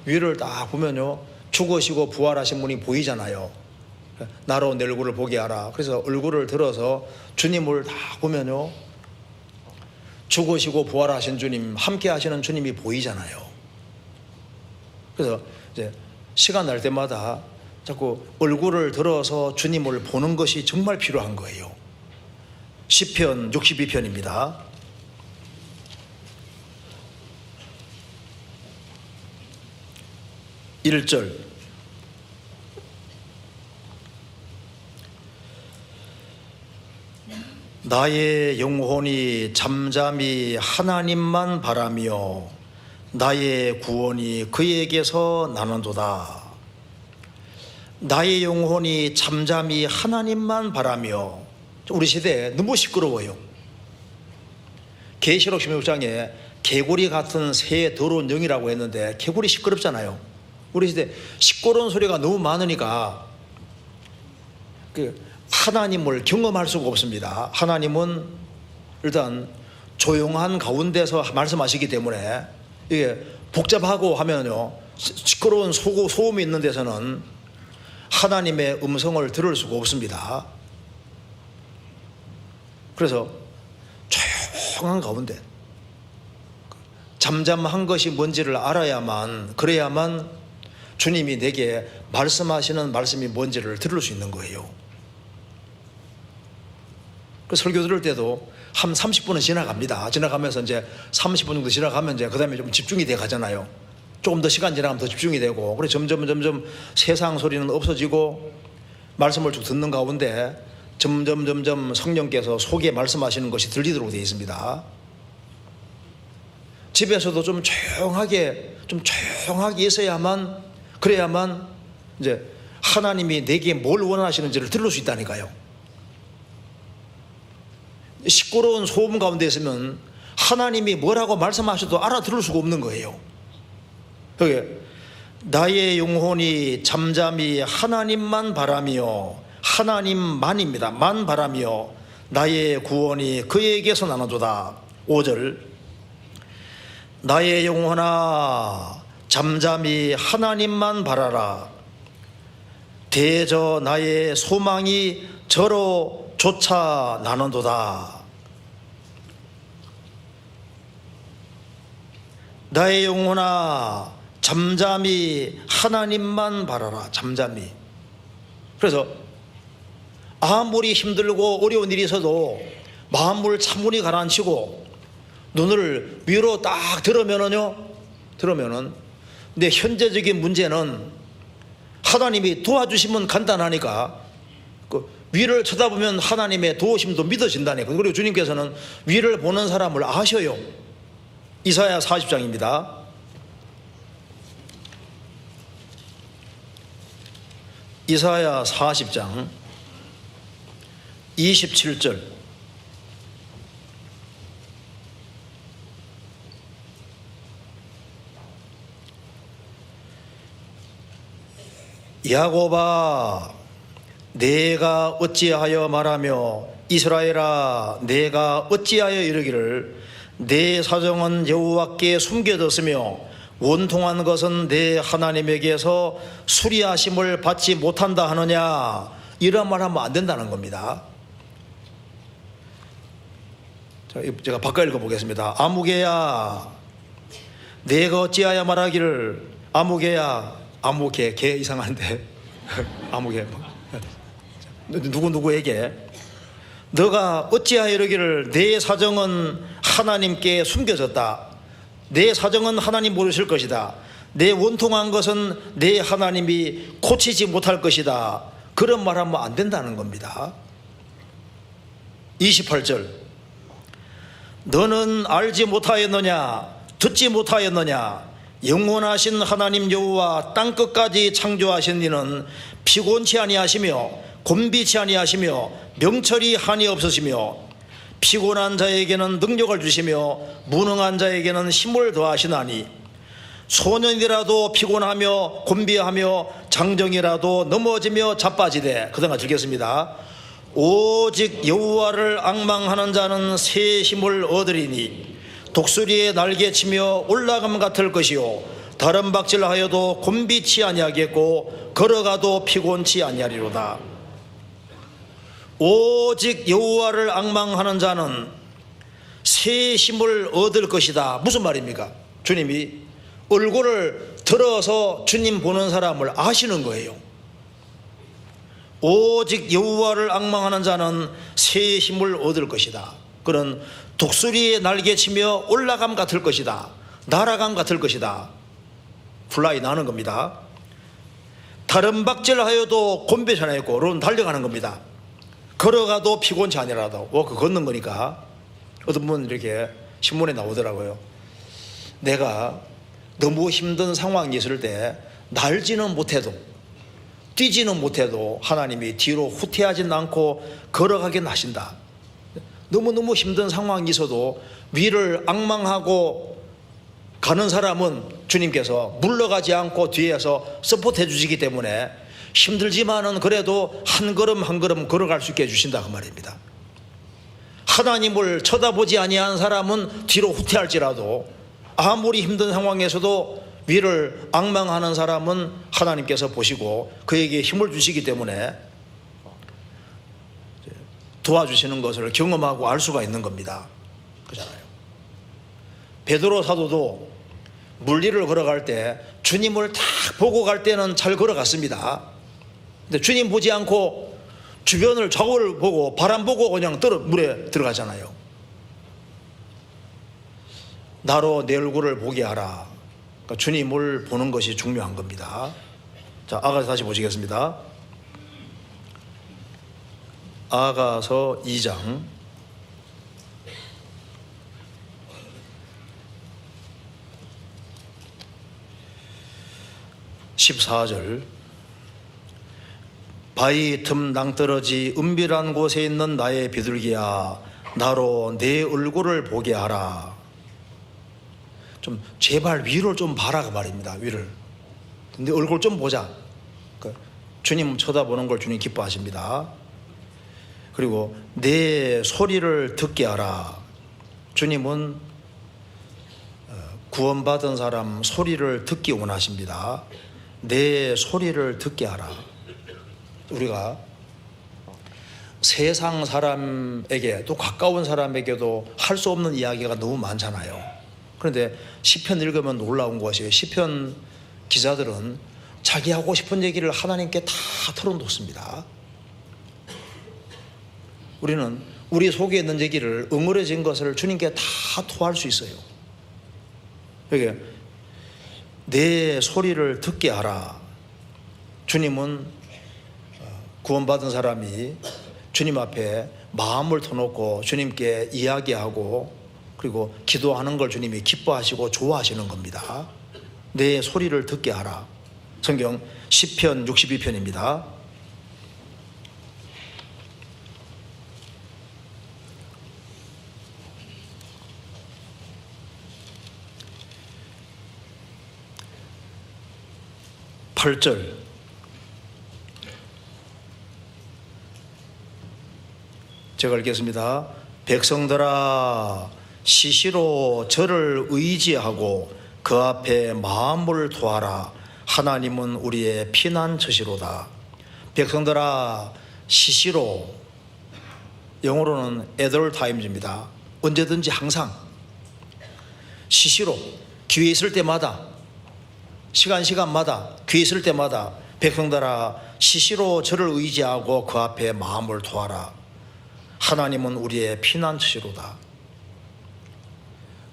Speaker 1: 위를 딱 보면요 죽으시고 부활하신 분이 보이잖아요. 나로 내 얼굴을 보게 하라. 그래서 얼굴을 들어서 주님을 딱 보면요 죽으시고 부활하신 주님, 함께 하시는 주님이 보이잖아요. 그래서 이제 시간 날 때마다 자꾸 얼굴을 들어서 주님을 보는 것이 정말 필요한 거예요. 시편 62편입니다. 1절 나의 영혼이 잠잠히 하나님만 바라며 나의 구원이 그에게서 나는도다. 나의 영혼이 잠잠히 하나님만 바라며. 우리 시대에 너무 시끄러워요. 계시록 16장에 개구리 같은 새 더러운 영이라고 했는데 개구리 시끄럽잖아요. 우리 시대 시끄러운 소리가 너무 많으니까 하나님을 경험할 수가 없습니다. 하나님은 일단 조용한 가운데서 말씀하시기 때문에 이게 복잡하고 하면요 시끄러운 소음이 있는 데서는 하나님의 음성을 들을 수가 없습니다. 그래서 조용한 가운데 잠잠한 것이 뭔지를 알아야만, 그래야만 주님이 내게 말씀하시는 말씀이 뭔지를 들을 수 있는 거예요. 그 설교 들을 때도 한 30분은 지나갑니다. 지나가면서 이제 30분 정도 지나가면 이제 그 다음에 좀 집중이 돼 가잖아요. 조금 더 시간 지나가면 더 집중이 되고, 그래 점점 세상 소리는 없어지고 말씀을 쭉 듣는 가운데 점점 성령께서 속에 말씀하시는 것이 들리도록 되어 있습니다. 집에서도 좀 조용하게 있어야만, 그래야만 이제 하나님이 내게 뭘 원하시는지를 들을 수 있다니까요. 시끄러운 소음 가운데 있으면 하나님이 뭐라고 말씀하셔도 알아들을 수가 없는 거예요. 여기 나의 영혼이 잠잠히 하나님만 바라며, 하나님만입니다. 만 바라며 나의 구원이 그에게서 나는도다. 5절 나의 영혼아 잠잠히 하나님만 바라라. 대저 나의 소망이 저로 쫓아 나는도다. 나의 영혼아 잠잠히 하나님만 바라라. 잠잠히. 그래서 아무리 힘들고 어려운 일이 있어도 마음을 차분히 가라앉히고 눈을 위로 딱 들으면은 내 현재적인 문제는 하나님이 도와주시면 간단하니까 그 위를 쳐다보면 하나님의 도우심도 믿어진다니까. 그리고 주님께서는 위를 보는 사람을 아셔요. 이사야 40장입니다. 이사야 40장 27절. 야곱아 내가 어찌하여 말하며 이스라엘아 내가 어찌하여 이르기를 내 사정은 여호와께 숨겨졌으며 원통한 것은 내 하나님에게서 수리하심을 받지 못한다 하느냐. 이런 말 하면 안 된다는 겁니다. 제가 바꿔 읽어보겠습니다. 아무개야 내가 어찌하여 말하기를 아무개 개 이상한데 아무개 누구에게 너가 어찌하여 이르기를 내 사정은 하나님께 숨겨졌다. 내 사정은 하나님 모르실 것이다. 내 원통한 것은 내 하나님이 고치지 못할 것이다. 그런 말 하면 안 된다는 겁니다. 28절. 너는 알지 못하였느냐 듣지 못하였느냐 영원하신 하나님 여호와 땅끝까지 창조하신 이는 피곤치 아니하시며 곤비치 아니하시며 명철이 한이 없으시며 피곤한 자에게는 능력을 주시며 무능한 자에게는 힘을 더하시나니 소년이라도 피곤하며 곤비하며 장정이라도 넘어지며 자빠지되. 그동안 들겠습니다. 오직 여호와를 앙망하는 자는 새 힘을 얻으리니 독수리의 날개치며 올라감 같을 것이요 다른 박질하여도 곤비치 아니하겠고 걸어가도 피곤치 아니하리로다. 오직 여호와를 앙망하는 자는 새 힘을 얻을 것이다. 무슨 말입니까? 주님이 얼굴을 들어서 주님 보는 사람을 아시는 거예요. 오직 여호와를 앙망하는 자는 새 힘을 얻을 것이다. 그런 독수리의 날개치며 올라감 같을 것이다. 날아감 같을 것이다. 플라이 나는 겁니다. 다른 박질하여도 곤비치 않았고 론 달려가는 겁니다. 걸어가도 피곤치 아니라도. 그 걷는 거니까 어떤 분은 이렇게 신문에 나오더라고요. 내가 너무 힘든 상황이 있을 때 날지는 못해도 뛰지는 못해도 하나님이 뒤로 후퇴하진 않고 걸어가게 하신다. 너무너무 힘든 상황이 있어도 위를 앙망하고 가는 사람은 주님께서 물러가지 않고 뒤에서 서포트해 주시기 때문에 힘들지만은 그래도 한 걸음 한 걸음 걸어갈 수 있게 해주신다 그 말입니다. 하나님을 쳐다보지 아니한 사람은 뒤로 후퇴할지라도 아무리 힘든 상황에서도 위를 앙망하는 사람은 하나님께서 보시고 그에게 힘을 주시기 때문에 도와주시는 것을 경험하고 알 수가 있는 겁니다. 그렇잖아요. 베드로 사도도 물리를 걸어갈 때 주님을 딱 보고 갈 때는 잘 걸어갔습니다. 근데 주님 보지 않고 주변을 좌우를 보고 바람 보고 그냥 물에 들어가잖아요. 나로 내 얼굴을 보게 하라. 그러니까 주님을 보는 것이 중요한 겁니다. 자, 아가서 다시 보시겠습니다. 아가서 2장 14절. 바위 틈 낭떠러지 은밀한 곳에 있는 나의 비둘기야 나로 내 얼굴을 보게 하라. 좀 제발 위를 좀 봐라 그 말입니다. 위를. 내 얼굴 좀 보자. 주님 쳐다보는 걸 주님 기뻐하십니다. 그리고 내 소리를 듣게 하라. 주님은 구원받은 사람 소리를 듣기 원하십니다. 내 소리를 듣게 하라. 우리가 세상 사람에게 또 가까운 사람에게도 할 수 없는 이야기가 너무 많잖아요. 그런데 시편 읽으면 놀라운 것이 시편 기자들은 자기 하고 싶은 얘기를 하나님께 다 털어놓습니다. 우리는 우리 속에 있는 얘기를 응어려진 것을 주님께 다 토할 수 있어요. 여기 내 소리를 듣게 하라. 주님은 구원받은 사람이 주님 앞에 마음을 터놓고 주님께 이야기하고 그리고 기도하는 걸 주님이 기뻐하시고 좋아하시는 겁니다. 내 소리를 듣게 하라. 성경 시편 62편입니다. 팔 절 제가 읽겠습니다. 백성들아 시시로 저를 의지하고 그 앞에 마음을 토하라. 하나님은 우리의 피난처시로다. 백성들아 시시로, 영어로는 at all times입니다. 언제든지 항상, 시시로, 기회 있을 때마다, 시간마다, 기회 있을 때마다 백성들아 시시로 저를 의지하고 그 앞에 마음을 토하라. 하나님은 우리의 피난처시로다.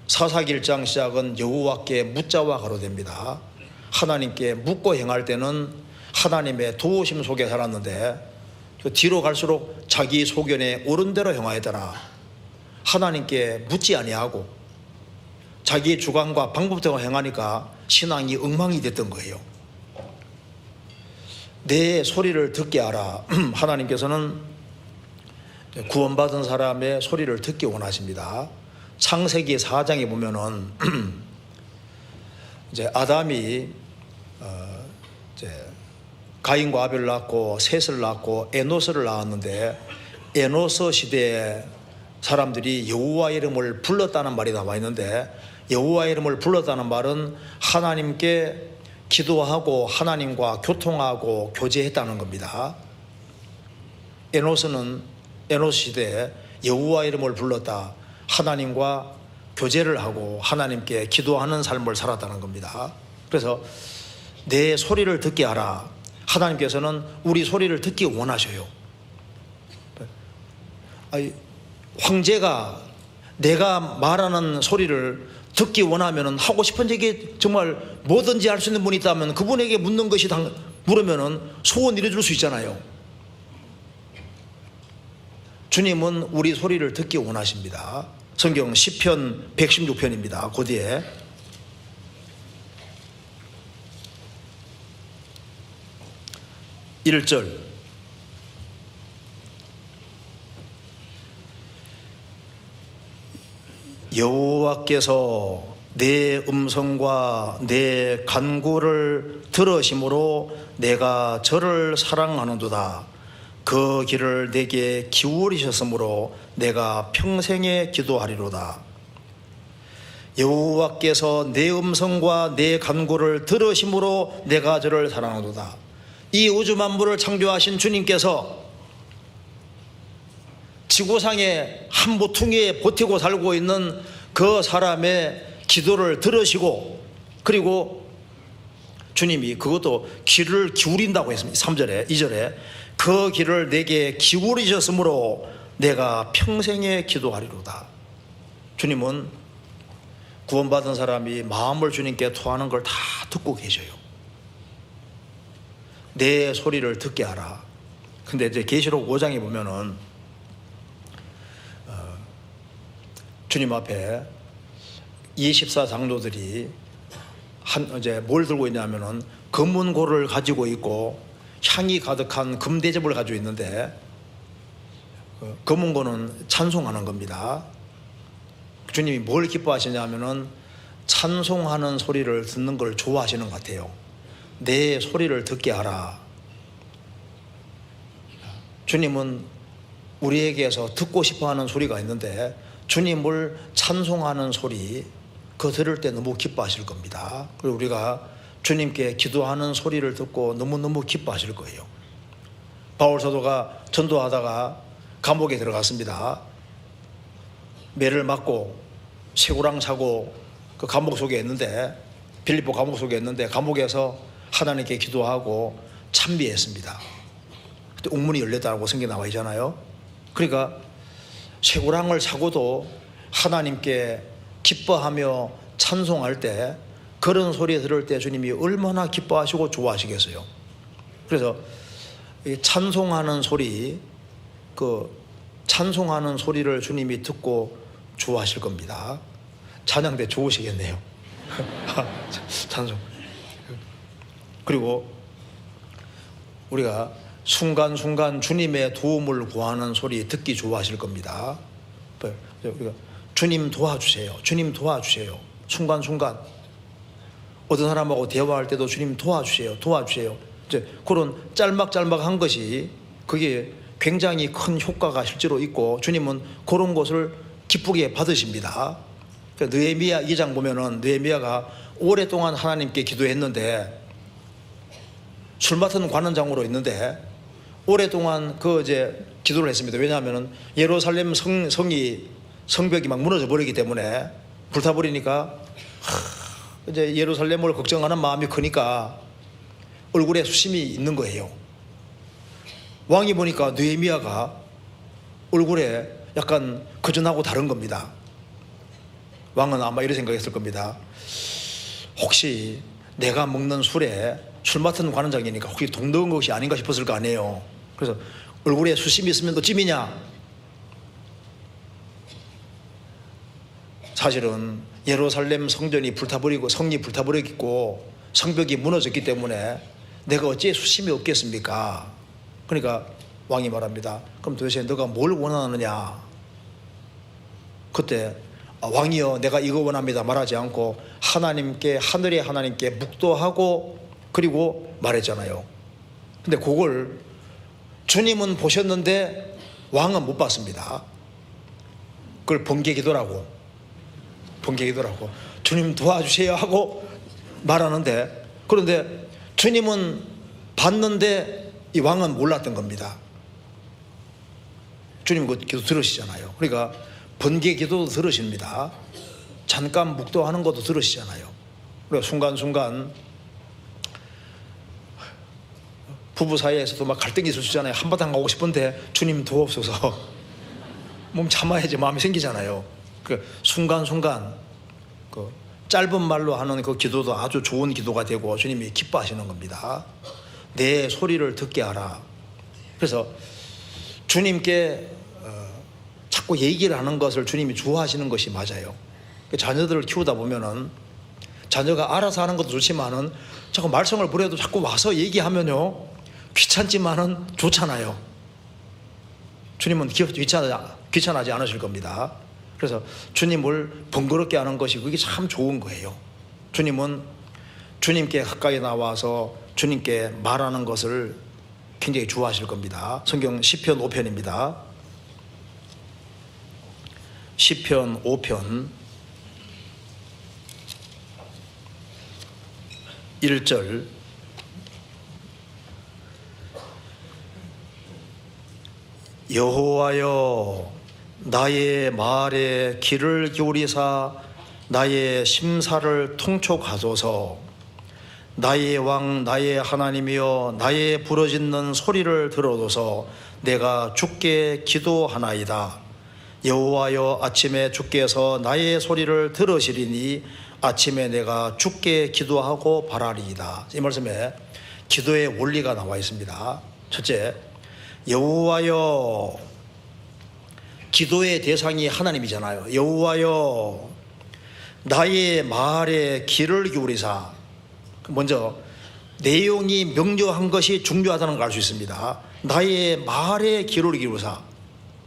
Speaker 1: 사사기 1장 시작은 여호와께 묻자와 가로됩니다. 하나님께 묻고 행할 때는 하나님의 도우심 속에 살았는데 뒤로 갈수록 자기 소견에 옳은 대로 행하였더라. 하나님께 묻지 아니하고 자기 주관과 방법대로 행하니까 신앙이 엉망이 됐던 거예요. 내 소리를 듣게 하라. 하나님께서는 구원받은 사람의 소리를 듣기 원하십니다. 창세기 4장에 보면은 이제 아담이 이제 가인과 아벨을 낳고 셋을 낳고 에노스를 낳았는데 에노스 시대에 사람들이 여호와 이름을 불렀다는 말이 나와 있는데 여호와 이름을 불렀다는 말은 하나님께 기도하고 하나님과 교통하고 교제했다는 겁니다. 에노스 시대에 여호와 이름을 불렀다. 하나님과 교제를 하고 하나님께 기도하는 삶을 살았다는 겁니다. 그래서 내 소리를 듣게 하라. 하나님께서는 우리 소리를 듣기 원하셔요. 황제가 내가 말하는 소리를 듣기 원하면 하고 싶은 얘기 정말 뭐든지 할 수 있는 분이 있다면 그분에게 묻는 것이 물으면 소원 이뤄줄 수 있잖아요. 주님은 우리 소리를 듣기 원하십니다. 성경 시편 116편입니다. 그 뒤에 1절 여호와께서 내 음성과 내 간구를 들으심으로 내가 저를 사랑하는도다. 그 길을 내게 기울이셨으므로 내가 평생에 기도하리로다. 여호와께서 내 음성과 내 간구를 들으심으로 내가 저를 사랑하노다. 이 우주 만물을 창조하신 주님께서 지구상에 한 모퉁이에 버티고 살고 있는 그 사람의 기도를 들으시고 그리고 주님이 그것도 귀를 기울인다고 했습니다. 3절에 2절에 그 귀를 내게 기울이셨으므로 내가 평생에 기도하리로다. 주님은 구원받은 사람이 마음을 주님께 토하는 걸 다 듣고 계셔요. 내 소리를 듣게 하라. 근데 이제 계시록 5장에 보면은 주님 앞에 24장로들이 이제 뭘 들고 있냐면은 금문고를 가지고 있고 향이 가득한 금대접을 가지고 있는데 금문고는 찬송하는 겁니다. 주님이 뭘 기뻐하시냐면은 찬송하는 소리를 듣는 걸 좋아하시는 것 같아요. 내 소리를 듣게 하라. 주님은 우리에게서 듣고 싶어하는 소리가 있는데 주님을 찬송하는 소리, 그거 들을 때 너무 기뻐하실 겁니다. 그리고 우리가 주님께 기도하는 소리를 듣고 너무너무 기뻐하실 거예요. 바울 사도가 전도하다가 감옥에 들어갔습니다. 매를 맞고 쇠고랑 차고 그 감옥 속에 있는데, 빌립보 감옥 속에 있는데 감옥에서 하나님께 기도하고 찬미했습니다. 그때 옥문이 열렸다고 성경에 나와 있잖아요. 그러니까 쇠고랑을 차고도 하나님께 기뻐하며 찬송할 때, 그런 소리 들을 때 주님이 얼마나 기뻐하시고 좋아하시겠어요. 그래서 이 찬송하는 소리, 그 찬송하는 소리를 주님이 듣고 좋아하실 겁니다. 찬양 때 좋으시겠네요. 찬송. 그리고 우리가 순간순간 주님의 도움을 구하는 소리 듣기 좋아하실 겁니다. 우리가 주님 도와주세요, 주님 도와주세요. 순간순간 어떤 사람하고 대화할 때도 주님 도와주세요, 도와주세요. 이제 그런 짤막짤막한 것이, 그게 굉장히 큰 효과가 실제로 있고, 주님은 그런 것을 기쁘게 받으십니다. 느헤미야 2장 보면은 느헤미야가 오랫동안 하나님께 기도했는데, 술 맡은 관원장으로 있는데 오랫동안 이제 기도를 했습니다. 왜냐하면은 예루살렘 성벽이 막 무너져 버리기 때문에, 불타버리니까 이제 예루살렘을 걱정하는 마음이 크니까 얼굴에 수심이 있는 거예요. 왕이 보니까 느헤미야가 얼굴에 약간 거전하고 다른 겁니다. 왕은 아마 이런 생각했을 겁니다. 혹시 내가 먹는 술에, 술 맡은 관원장이니까 혹시 돈 넣은 것이 아닌가 싶었을 거 아니에요. 그래서 얼굴에 수심이 있으면 너 찜이냐? 사실은 예루살렘 성전이 불타버리고 성이 불타버리고 성벽이 무너졌기 때문에 내가 어찌 수심이 없겠습니까? 그러니까 왕이 말합니다. 그럼 도대체 너가 뭘 원하느냐? 그때 왕이여 내가 이거 원합니다 말하지 않고 하나님께, 하늘의 하나님께 묵도하고 그리고 말했잖아요. 근데 그걸 주님은 보셨는데 왕은 못 봤습니다. 그걸 번개기도라고, 번개기도라고 주님 도와주세요 하고 말하는데, 그런데 주님은 봤는데 이 왕은 몰랐던 겁니다. 주님 그 기도 들으시잖아요. 그러니까 번개기도도 들으십니다. 잠깐 묵도하는 것도 들으시잖아요. 그러니까 순간순간 부부 사이에서도 막 갈등이 있을 수 있잖아요. 한바탕 가고 싶은데 주님 도옵소서. 몸 참아야지 마음이 생기잖아요. 그 순간순간 그 짧은 말로 하는 그 기도도 아주 좋은 기도가 되고 주님이 기뻐하시는 겁니다. 내 소리를 듣게 하라. 그래서 주님께 자꾸 얘기를 하는 것을 주님이 좋아하시는 것이 맞아요. 자녀들을 키우다 보면은 자녀가 알아서 하는 것도 좋지만은 자꾸 말썽을 부려도 자꾸 와서 얘기하면요 귀찮지만은 좋잖아요. 주님은 귀찮아하지 않으실 겁니다. 그래서 주님을 번거롭게 하는 것이 그게 참 좋은 거예요. 주님은 주님께 가까이 나와서 주님께 말하는 것을 굉장히 좋아하실 겁니다. 성경 시편 5편입니다. 시편 5편 1절 여호와여 나의 말에 귀를 기울이사 나의 심사를 통촉하소서. 나의 왕 나의 하나님이여 나의 부르짖는 소리를 들어줘서 내가 주께 기도하나이다. 여호와여 아침에 주께서 나의 소리를 들으시리니 아침에 내가 주께 기도하고 바라리이다. 이 말씀에 기도의 원리가 나와 있습니다. 첫째, 여호와여, 기도의 대상이 하나님이잖아요. 여호와여 나의 말에 귀를 기울이사. 먼저 내용이 명료한 것이 중요하다는 걸 알 수 있습니다. 나의 말에 귀를 기울이사.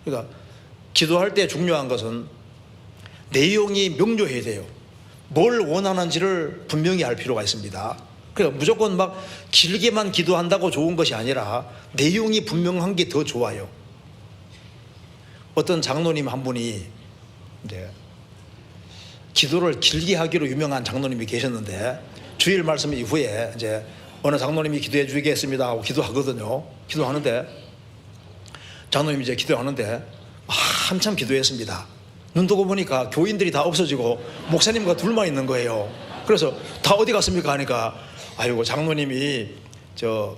Speaker 1: 그러니까 기도할 때 중요한 것은 내용이 명료해야 돼요. 뭘 원하는지를 분명히 알 필요가 있습니다. 그러니까 무조건 막 길게만 기도한다고 좋은 것이 아니라 내용이 분명한 게 더 좋아요. 어떤 장로님 한 분이 이제 기도를 길게 하기로 유명한 장로님이 계셨는데 주일 말씀 이후에 이제 어느 장로님이 기도해 주겠습니다 하고 기도하거든요. 기도하는데 장로님이 이제 기도하는데 한참 기도했습니다. 눈 뜨고 보니까 교인들이 다 없어지고 목사님과 둘만 있는 거예요. 그래서 다 어디 갔습니까 하니까 아이고 장로님이 저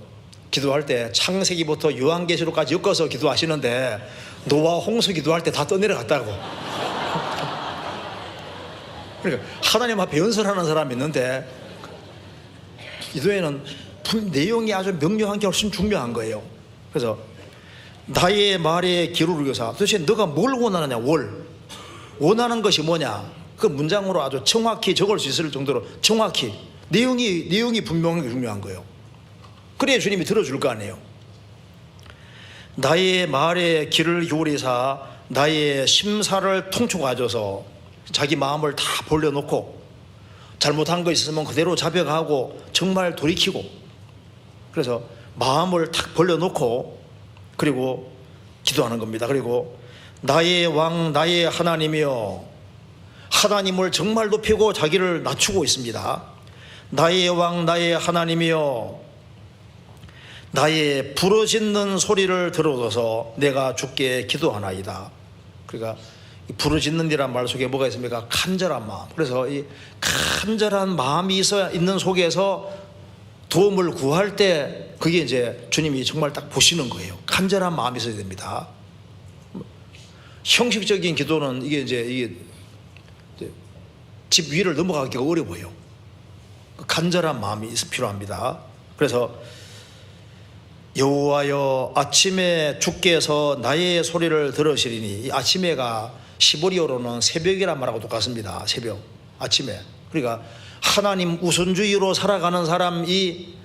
Speaker 1: 기도할 때 창세기부터 요한계시록까지 엮어서 기도하시는데 노아 홍수 기도할 때 다 떠내려갔다고. 그러니까 하나님 앞에 연설하는 사람이 있는데 기도에는 내용이 아주 명료한 게 훨씬 중요한 거예요. 그래서 나의 말에 귀를 기울여서 도대체 너가 뭘 원하느냐. 원하는 것이 뭐냐. 그 문장으로 아주 정확히 적을 수 있을 정도로 정확히 내용이 분명하게 중요한 거예요. 그래야 주님이 들어줄 거 아니에요. 나의 말에 귀를 기울이사 나의 심사를 통촉 가져서 자기 마음을 다 벌려놓고 잘못한 거 있으면 그대로 자백하고 정말 돌이키고 그래서 마음을 탁 벌려놓고 그리고 기도하는 겁니다. 그리고 나의 왕 나의 하나님이여 하나님을 정말 높이고 자기를 낮추고 있습니다. 나의 왕 나의 하나님이여 나의 부르짖는 소리를 들어줘서 내가 주께 기도하나이다. 그러니까 부르짖는이란 말 속에 뭐가 있습니까? 간절한 마음. 그래서 이 간절한 마음이 있는 속에서 도움을 구할 때 그게 이제 주님이 정말 딱 보시는 거예요. 간절한 마음이 있어야 됩니다. 형식적인 기도는 이게 집 위를 넘어가기가 어려워요. 간절한 마음이 필요합니다. 그래서 여호와여 아침에 주께서 나의 소리를 들으시리니 이 아침에가 시보리어로는 새벽이란 말하고 똑같습니다. 새벽 아침에. 그러니까 하나님 우선주의로 살아가는 사람이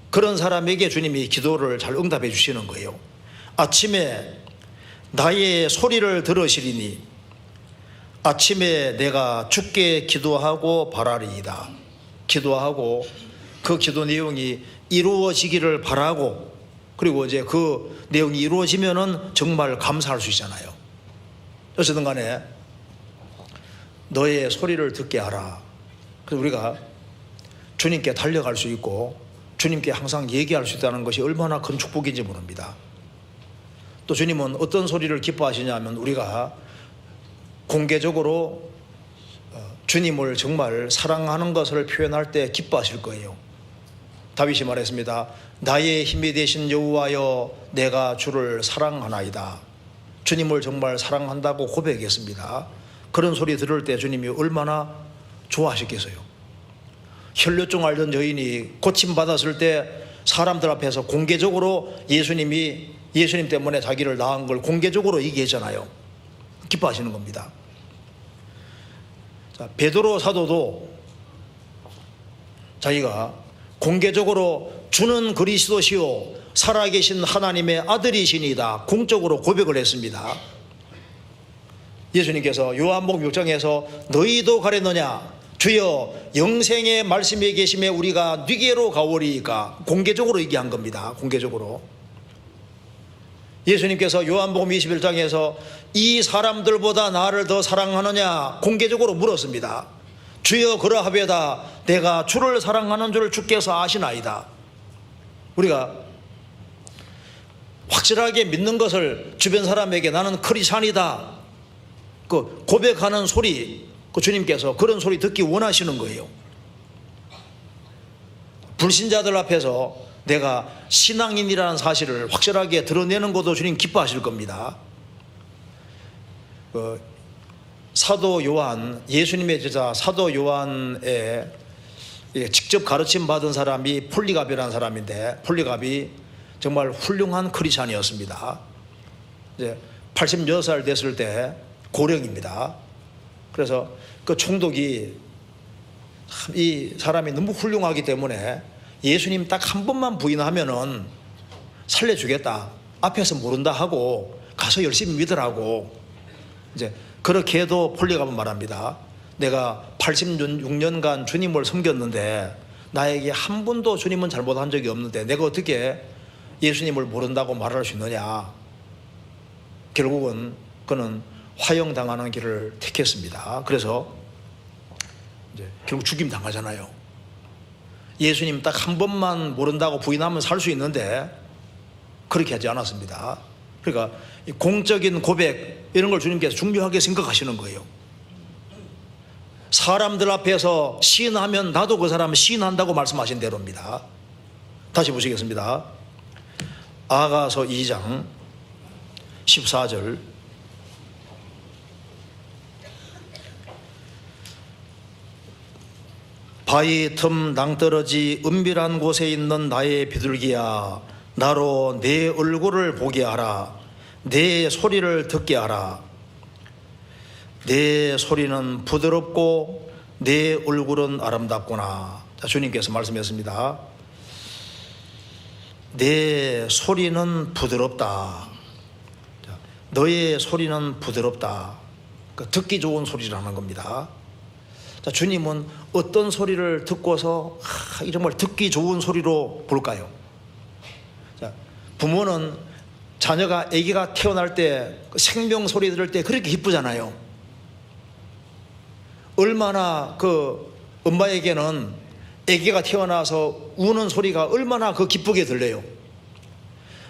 Speaker 1: 그런 사람에게 주님이 기도를 잘 응답해 주시는 거예요. 아침에 나의 소리를 들으시리니 아침에 내가 주께 기도하고 바라리이다. 기도하고 그 기도 내용이 이루어지기를 바라고 그리고 이제 그 내용이 이루어지면은 정말 감사할 수 있잖아요. 어쨌든 간에 너의 소리를 듣게 하라. 그래서 우리가 주님께 달려갈 수 있고 주님께 항상 얘기할 수 있다는 것이 얼마나 큰 축복인지 모릅니다. 또 주님은 어떤 소리를 기뻐하시냐면 우리가 공개적으로 주님을 정말 사랑하는 것을 표현할 때 기뻐하실 거예요. 다윗이 말했습니다. 나의 힘이 되신 여호와여 내가 주를 사랑하나이다. 주님을 정말 사랑한다고 고백했습니다. 그런 소리 들을 때 주님이 얼마나 좋아하셨겠어요. 혈뇨증 앓던 여인이 고침받았을 때 사람들 앞에서 공개적으로 예수님 때문에 자기를 낳은 걸 공개적으로 얘기했잖아요. 기뻐하시는 겁니다. 자, 베드로 사도도 자기가 공개적으로 주는 그리스도시요 살아계신 하나님의 아들이시니다 공적으로 고백을 했습니다. 예수님께서 요한복음 6장에서 너희도 가렸느냐 주여 영생의 말씀에 계심에 우리가 네게로 가오리이까 공개적으로 얘기한 겁니다. 공개적으로 예수님께서 요한복음 21장에서 이 사람들보다 나를 더 사랑하느냐 공개적으로 물었습니다. 주여 그러하배다 내가 주를 사랑하는 줄 주께서 아시나이다. 우리가 확실하게 믿는 것을 주변 사람에게 나는 크리스찬이다 그 고백하는 소리 그 주님께서 그런 소리 듣기 원하시는 거예요. 불신자들 앞에서 내가 신앙인이라는 사실을 확실하게 드러내는 것도 주님 기뻐하실 겁니다. 사도 요한 예수님의 제자 사도 요한의 직접 가르침 받은 사람이 폴리갑이라는 사람인데 폴리갑이 정말 훌륭한 크리스찬이었습니다. 이제 86살 됐을 때 고령입니다. 그래서 그 총독이 이 사람이 너무 훌륭하기 때문에 예수님 딱 한 번만 부인하면은 살려주겠다. 앞에서 모른다 하고 가서 열심히 믿으라고. 이제 그렇게 해도 폴리갑은 말합니다. 내가 86년간 주님을 섬겼는데 나에게 한 번도 주님은 잘못한 적이 없는데 내가 어떻게 예수님을 모른다고 말할 수 있느냐. 결국은 그는 화형당하는 길을 택했습니다. 그래서 이제 결국 죽임 당하잖아요. 예수님 딱 한 번만 모른다고 부인하면 살 수 있는데 그렇게 하지 않았습니다. 그러니까 이 공적인 고백 이런 걸 주님께서 중요하게 생각하시는 거예요. 사람들 앞에서 시인하면 나도 그 사람 시인한다고 말씀하신 대로입니다. 다시 보시겠습니다. 아가서 2장 14절. 바위 틈 낭떠러지 은밀한 곳에 있는 나의 비둘기야, 나로 내 얼굴을 보게 하라. 내 소리를 듣게 하라. 내 소리는 부드럽고 내 얼굴은 아름답구나. 자, 주님께서 말씀했습니다. 내 소리는 부드럽다. 자, 너의 소리는 부드럽다. 그러니까 듣기 좋은 소리라는 겁니다. 자, 주님은 어떤 소리를 듣고서 정말 듣기 좋은 소리로 볼까요? 자, 부모는 자녀가 아기가 태어날 때 생명 소리 들을 때 그렇게 기쁘잖아요. 얼마나 그 엄마에게는 아기가 태어나서 우는 소리가 얼마나 그 기쁘게 들려요.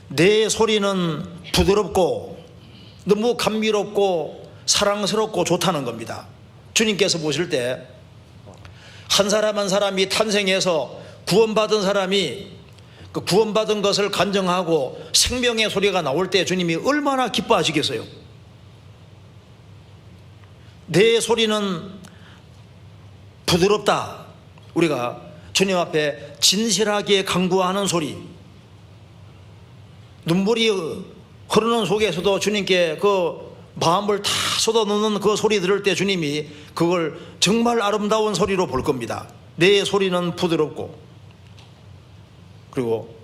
Speaker 1: 내 소리는 부드럽고 너무 감미롭고 사랑스럽고 좋다는 겁니다. 주님께서 보실 때 한 사람 한 사람이 탄생해서 구원받은 사람이 그 구원받은 것을 간증하고 생명의 소리가 나올 때 주님이 얼마나 기뻐하시겠어요. 내 소리는 부드럽다. 우리가 주님 앞에 진실하게 간구하는 소리, 눈물이 흐르는 속에서도 주님께 그 마음을 다 쏟아놓는 그 소리 들을 때 주님이 그걸 정말 아름다운 소리로 볼 겁니다. 내 소리는 부드럽고, 그리고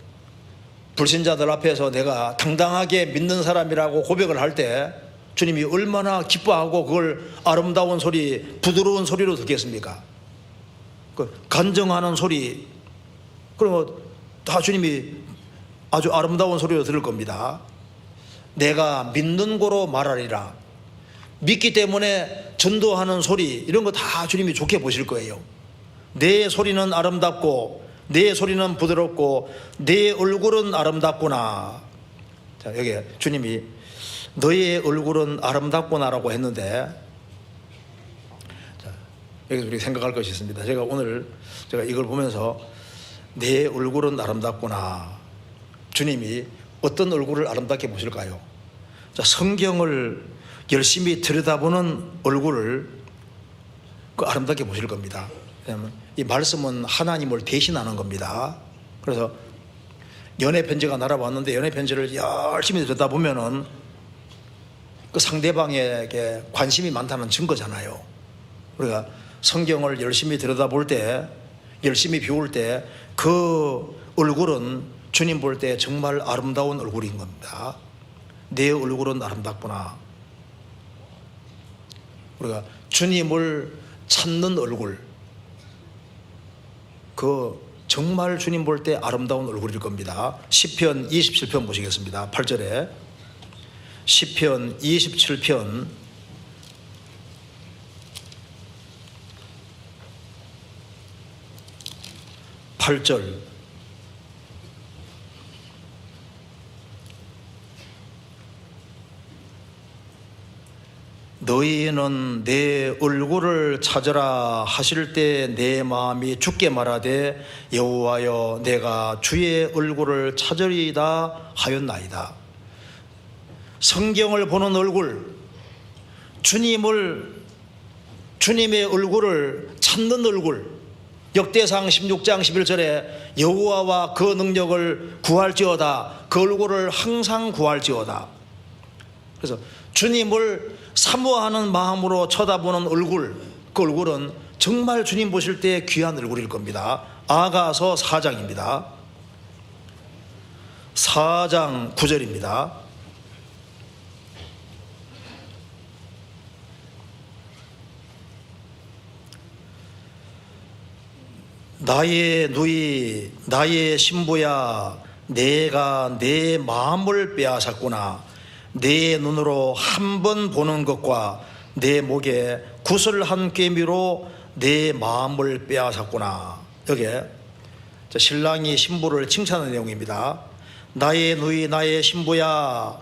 Speaker 1: 불신자들 앞에서 내가 당당하게 믿는 사람이라고 고백을 할 때 주님이 얼마나 기뻐하고 그걸 아름다운 소리, 부드러운 소리로 듣겠습니까? 그 간증하는 소리, 그리고 다 주님이 아주 아름다운 소리로 들을 겁니다. 내가 믿는 고로 말하리라. 믿기 때문에 전도하는 소리, 이런 거 다 주님이 좋게 보실 거예요. 내 소리는 아름답고 내 소리는 부드럽고 내 얼굴은 아름답구나. 자, 여기 주님이 너의 얼굴은 아름답구나라고 했는데, 자, 여기서 우리 생각할 것이 있습니다. 제가 오늘 이걸 보면서 내 얼굴은 아름답구나, 주님이 어떤 얼굴을 아름답게 보실까요? 자, 성경을 열심히 들여다보는 얼굴을 그 아름답게 보실 겁니다. 왜냐하면 이 말씀은 하나님을 대신하는 겁니다. 그래서 연애 편지가 날아왔는데 연애 편지를 열심히 들여다보면은 그 상대방에게 관심이 많다는 증거잖아요. 우리가 성경을 열심히 들여다볼 때, 열심히 비울 때 그 얼굴은 주님 볼 때 정말 아름다운 얼굴인 겁니다. 내 얼굴은 아름답구나. 우리가 주님을 찾는 얼굴, 그 정말 주님 볼 때 아름다운 얼굴일 겁니다. 시편 27편 보시겠습니다. 8절에 시편 27편 8절. 너희는 내 얼굴을 찾으라 하실 때 내 마음이 죽게 말하되 여호와여 내가 주의 얼굴을 찾으리이다 하였나이다. 성경을 보는 얼굴, 주님의 얼굴을 찾는 얼굴. 역대상 16장 11절에 여호와와 그 능력을 구할지어다, 그 얼굴을 항상 구할지어다. 그래서 주님을 사모하는 마음으로 쳐다보는 얼굴, 그 얼굴은 정말 주님 보실 때 귀한 얼굴일 겁니다. 아가서 4장입니다. 4장 9절입니다. 나의 누이, 나의 신부야, 내가 내 마음을 빼앗았구나. 내 눈으로 한 번 보는 것과 내 목에 구슬한 꿰미로 내 마음을 빼앗았구나. 여기에 신랑이 신부를 칭찬하는 내용입니다. 나의 누이, 나의 신부야,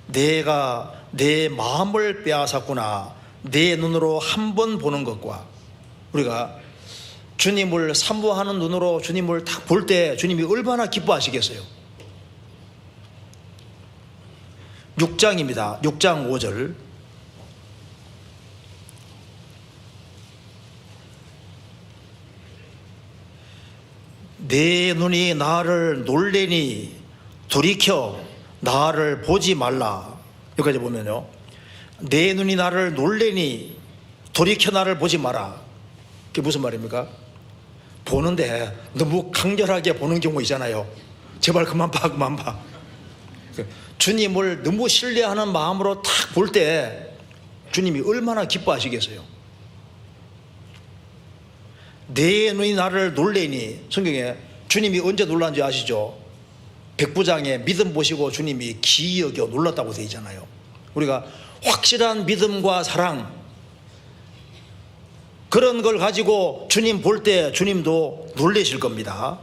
Speaker 1: 내가 내 마음을 빼앗았구나. 내 눈으로 한 번 보는 것과 우리가 주님을 사모하는 눈으로 주님을 딱 볼 때 주님이 얼마나 기뻐하시겠어요. 6장입니다. 6장 5절. 내 눈이 나를 놀래니 돌이켜 나를 보지 말라. 여기까지 보면요, 내 눈이 나를 놀래니 돌이켜 나를 보지 마라. 그게 무슨 말입니까? 보는데 너무 강렬하게 보는 경우 있잖아요. 제발 그만 봐, 그만 봐. 주님을 너무 신뢰하는 마음으로 딱 볼 때 주님이 얼마나 기뻐하시겠어요. 내 눈이 나를 놀래니, 성경에 주님이 언제 놀란지 아시죠? 백부장의 믿음 보시고 주님이 기이 여겨 놀랐다고 되어 있잖아요. 우리가 확실한 믿음과 사랑, 그런 걸 가지고 주님 볼 때 주님도 놀라실 겁니다.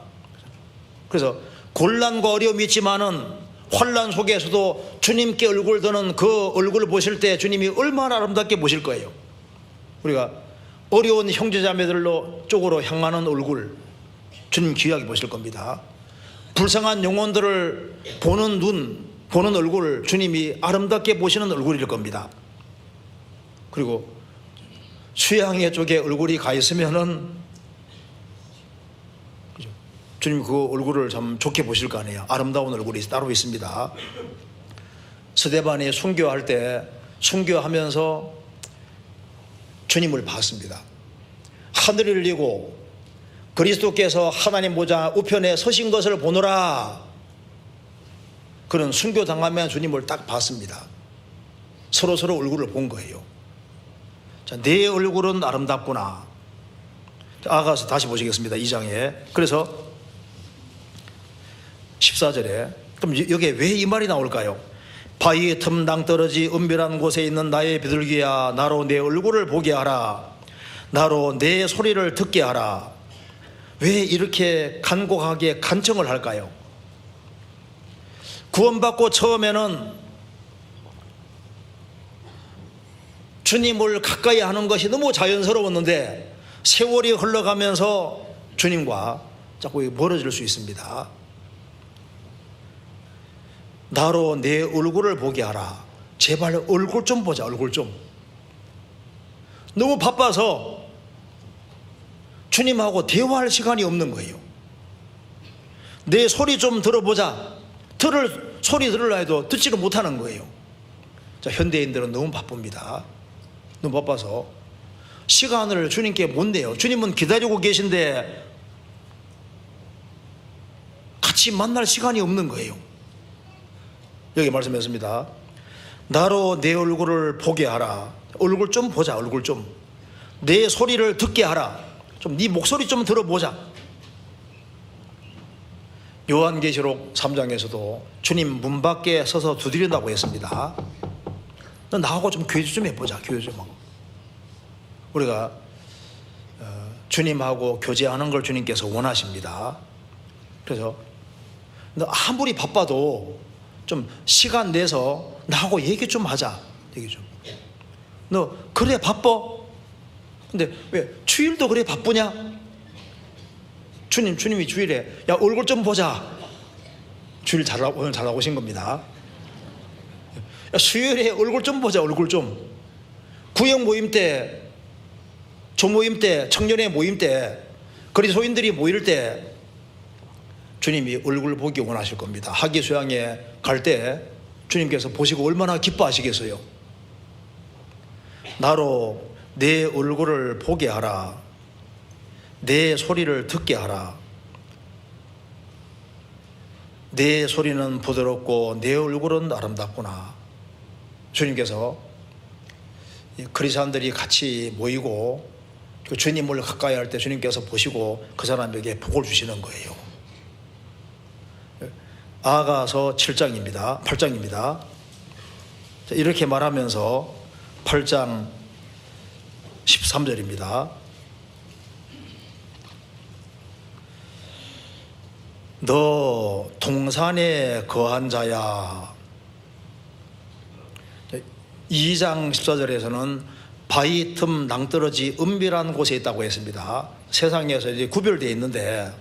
Speaker 1: 그래서 곤란과 어려움이 있지만은 환난 속에서도 주님께 얼굴 드는 그 얼굴을 보실 때 주님이 얼마나 아름답게 보실 거예요. 우리가 어려운 형제자매들로 쪽으로 향하는 얼굴 주님 귀하게 보실 겁니다. 불쌍한 영혼들을 보는 눈, 보는 얼굴 주님이 아름답게 보시는 얼굴일 겁니다. 그리고 수양회 쪽에 얼굴이 가 있으면은 주님 그 얼굴을 참 좋게 보실 거 아니에요. 아름다운 얼굴이 따로 있습니다. 스데반이 순교할 때 순교하면서 주님을 봤습니다. 하늘을 열리고 그리스도께서 하나님 보좌 우편에 서신 것을 보노라. 그는 순교당하면 주님을 딱 봤습니다. 서로 얼굴을 본 거예요. 자, 내 얼굴은 아름답구나. 아가서 다시 보시겠습니다. 2장에. 그래서 14절에 그럼 여기에 왜 이 말이 나올까요? 바위 틈 낭떠러지 은밀한 곳에 있는 나의 비둘기야, 나로 내 얼굴을 보게 하라. 나로 내 소리를 듣게 하라. 왜 이렇게 간곡하게 간청을 할까요? 구원받고 처음에는 주님을 가까이 하는 것이 너무 자연스러웠는데 세월이 흘러가면서 주님과 자꾸 멀어질 수 있습니다. 나로 내 얼굴을 보게 하라. 제발 얼굴 좀 보자. 얼굴 좀. 너무 바빠서 주님하고 대화할 시간이 없는 거예요. 내 소리 좀 들어보자. 소리 들으려 해도 듣지를 못하는 거예요. 자, 현대인들은 너무 바쁩니다. 너무 바빠서 시간을 주님께 못 내요. 주님은 기다리고 계신데 같이 만날 시간이 없는 거예요. 여기 말씀했습니다. 나로 내 얼굴을 보게 하라. 얼굴 좀 보자. 얼굴 좀. 내 소리를 듣게 하라. 좀 네 목소리 좀 들어보자. 요한계시록 3장에서도 주님 문 밖에 서서 두드린다고 했습니다. 너 나하고 좀 교제 좀 해보자. 교제 좀 하고. 우리가 주님하고 교제하는 걸 주님께서 원하십니다. 그래서 너 아무리 바빠도 좀 시간 내서 나하고 얘기 좀 하자. 얘기 좀. 너 그래 바빠? 근데 왜 주일도 그래 바쁘냐? 주님이 주일에 야 얼굴 좀 보자. 주일 오늘 잘 나오신 겁니다. 야, 수요일에 얼굴 좀 보자. 얼굴 좀. 구역 모임 때, 조모임 때, 청년회 모임 때, 그리스도인들이 모일 때 주님이 얼굴 보기 원하실 겁니다. 하기수양에 갈 때 주님께서 보시고 얼마나 기뻐하시겠어요. 나로 내 얼굴을 보게 하라. 내 소리를 듣게 하라. 내 소리는 부드럽고 내 얼굴은 아름답구나. 주님께서 그리스도인들이 같이 모이고 주님을 가까이 할 때 주님께서 보시고 그 사람에게 복을 주시는 거예요. 아가서 7장입니다. 8장입니다. 이렇게 말하면서 8장 13절입니다. 너 동산에 거한 자야, 2장 14절에서는 바위 틈 낭떠러지 은밀한 곳에 있다고 했습니다. 세상에서 이제 구별되어 있는데,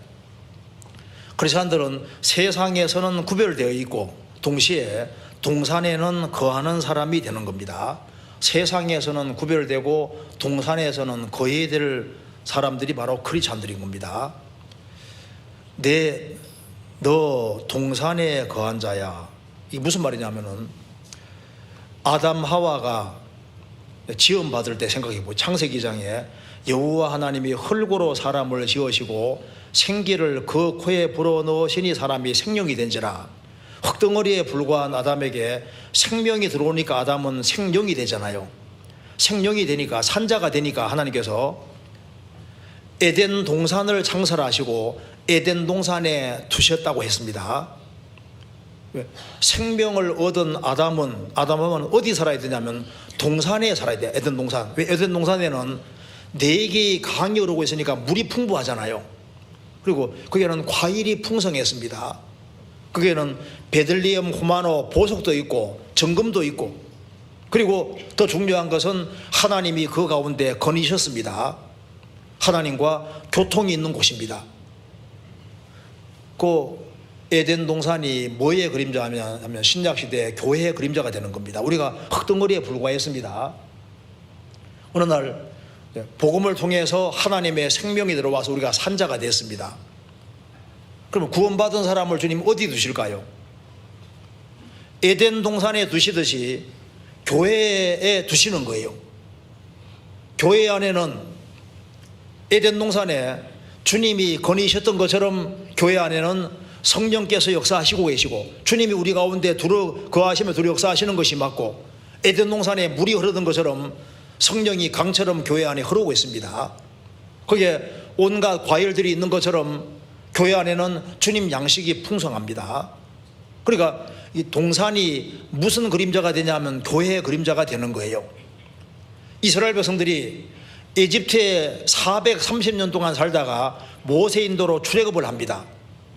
Speaker 1: 크리스찬들은 세상에서는 구별되어 있고 동시에 동산에는 거하는 사람이 되는 겁니다. 세상에서는 구별되고 동산에서는 거해야 될 사람들이 바로 크리스찬들인 겁니다. 너 동산에 거한 자야. 이게 무슨 말이냐면은, 아담 하와가 지음받을 때 생각해보고, 창세기 2장에 여호와 하나님이 흙으로 사람을 지으시고 생기를 그 코에 불어넣으시니 사람이 생명이 된지라. 흙덩어리에 불과한 아담에게 생명이 들어오니까 아담은 생명이 되잖아요. 생명이 되니까, 산자가 되니까 하나님께서 에덴 동산을 창설하시고 에덴 동산에 두셨다고 했습니다. 생명을 얻은 아담은 어디 살아야 되냐면 동산에 살아야 돼요. 에덴 동산. 왜? 에덴 동산에는 4개의 강이 흐르고 있으니까 물이 풍부하잖아요. 그리고 거기에는 과일이 풍성했습니다. 거기에는 베들레헴 호마노 보석도 있고 정금도 있고, 그리고 더 중요한 것은 하나님이 그 가운데 거니셨습니다. 하나님과 교통이 있는 곳입니다. 그 에덴 동산이 뭐의 그림자냐면 신약시대의 교회의 그림자가 되는 겁니다. 우리가 흙덩어리에 불과했습니다. 어느 날 복음을 통해서 하나님의 생명이 들어와서 우리가 산자가 됐습니다. 그러면 구원받은 사람을 주님 어디 두실까요? 에덴 동산에 두시듯이 교회에 두시는 거예요. 교회 안에는, 에덴 동산에 주님이 거니셨던 것처럼 교회 안에는 성령께서 역사하시고 계시고, 주님이 우리 가운데 거하시며 두루 역사하시는 것이 맞고, 에덴 동산에 물이 흐르던 것처럼 성령이 강처럼 교회 안에 흐르고 있습니다. 거기에 온갖 과일들이 있는 것처럼 교회 안에는 주님 양식이 풍성합니다. 그러니까 이 동산이 무슨 그림자가 되냐면 교회의 그림자가 되는 거예요. 이스라엘 백성들이 에집트에 430년 동안 살다가 모세 인도로 출애굽을 합니다.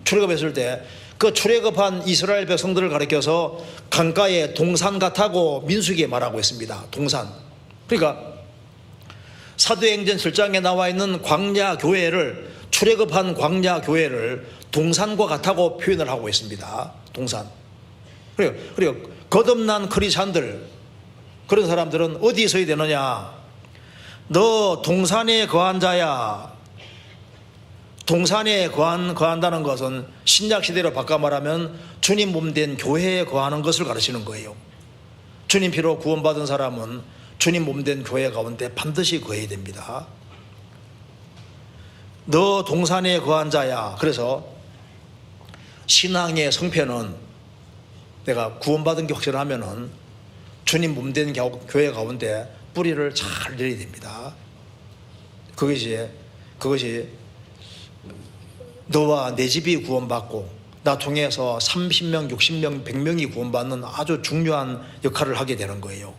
Speaker 1: 출애굽했을 때 그 출애굽한 이스라엘 백성들을 가리켜서 강가에 동산 같다고 민수기에 말하고 있습니다. 동산. 그러니까 사도행전 7장에 나와 있는 광야 교회를, 출애굽한 광야 교회를 동산과 같다고 표현을 하고 있습니다. 동산. 그리고 거듭난 크리스찬들, 그런 사람들은 어디 있어야 되느냐? 너 동산에 거한 자야. 동산에 거한다는 것은 신약시대로 바꿔 말하면 주님 몸된 교회에 거하는 것을 가르치는 거예요. 주님 피로 구원받은 사람은 주님 몸된 교회 가운데 반드시 거해야 됩니다. 너 동산에 거한 자야. 그래서 신앙의 성패는, 내가 구원받은 게 확실하면은 주님 몸된 교회 가운데 뿌리를 잘 내려야 됩니다. 그것이 너와 내 집이 구원받고 나 통해서 30명, 60명, 100명이 구원받는 아주 중요한 역할을 하게 되는 거예요.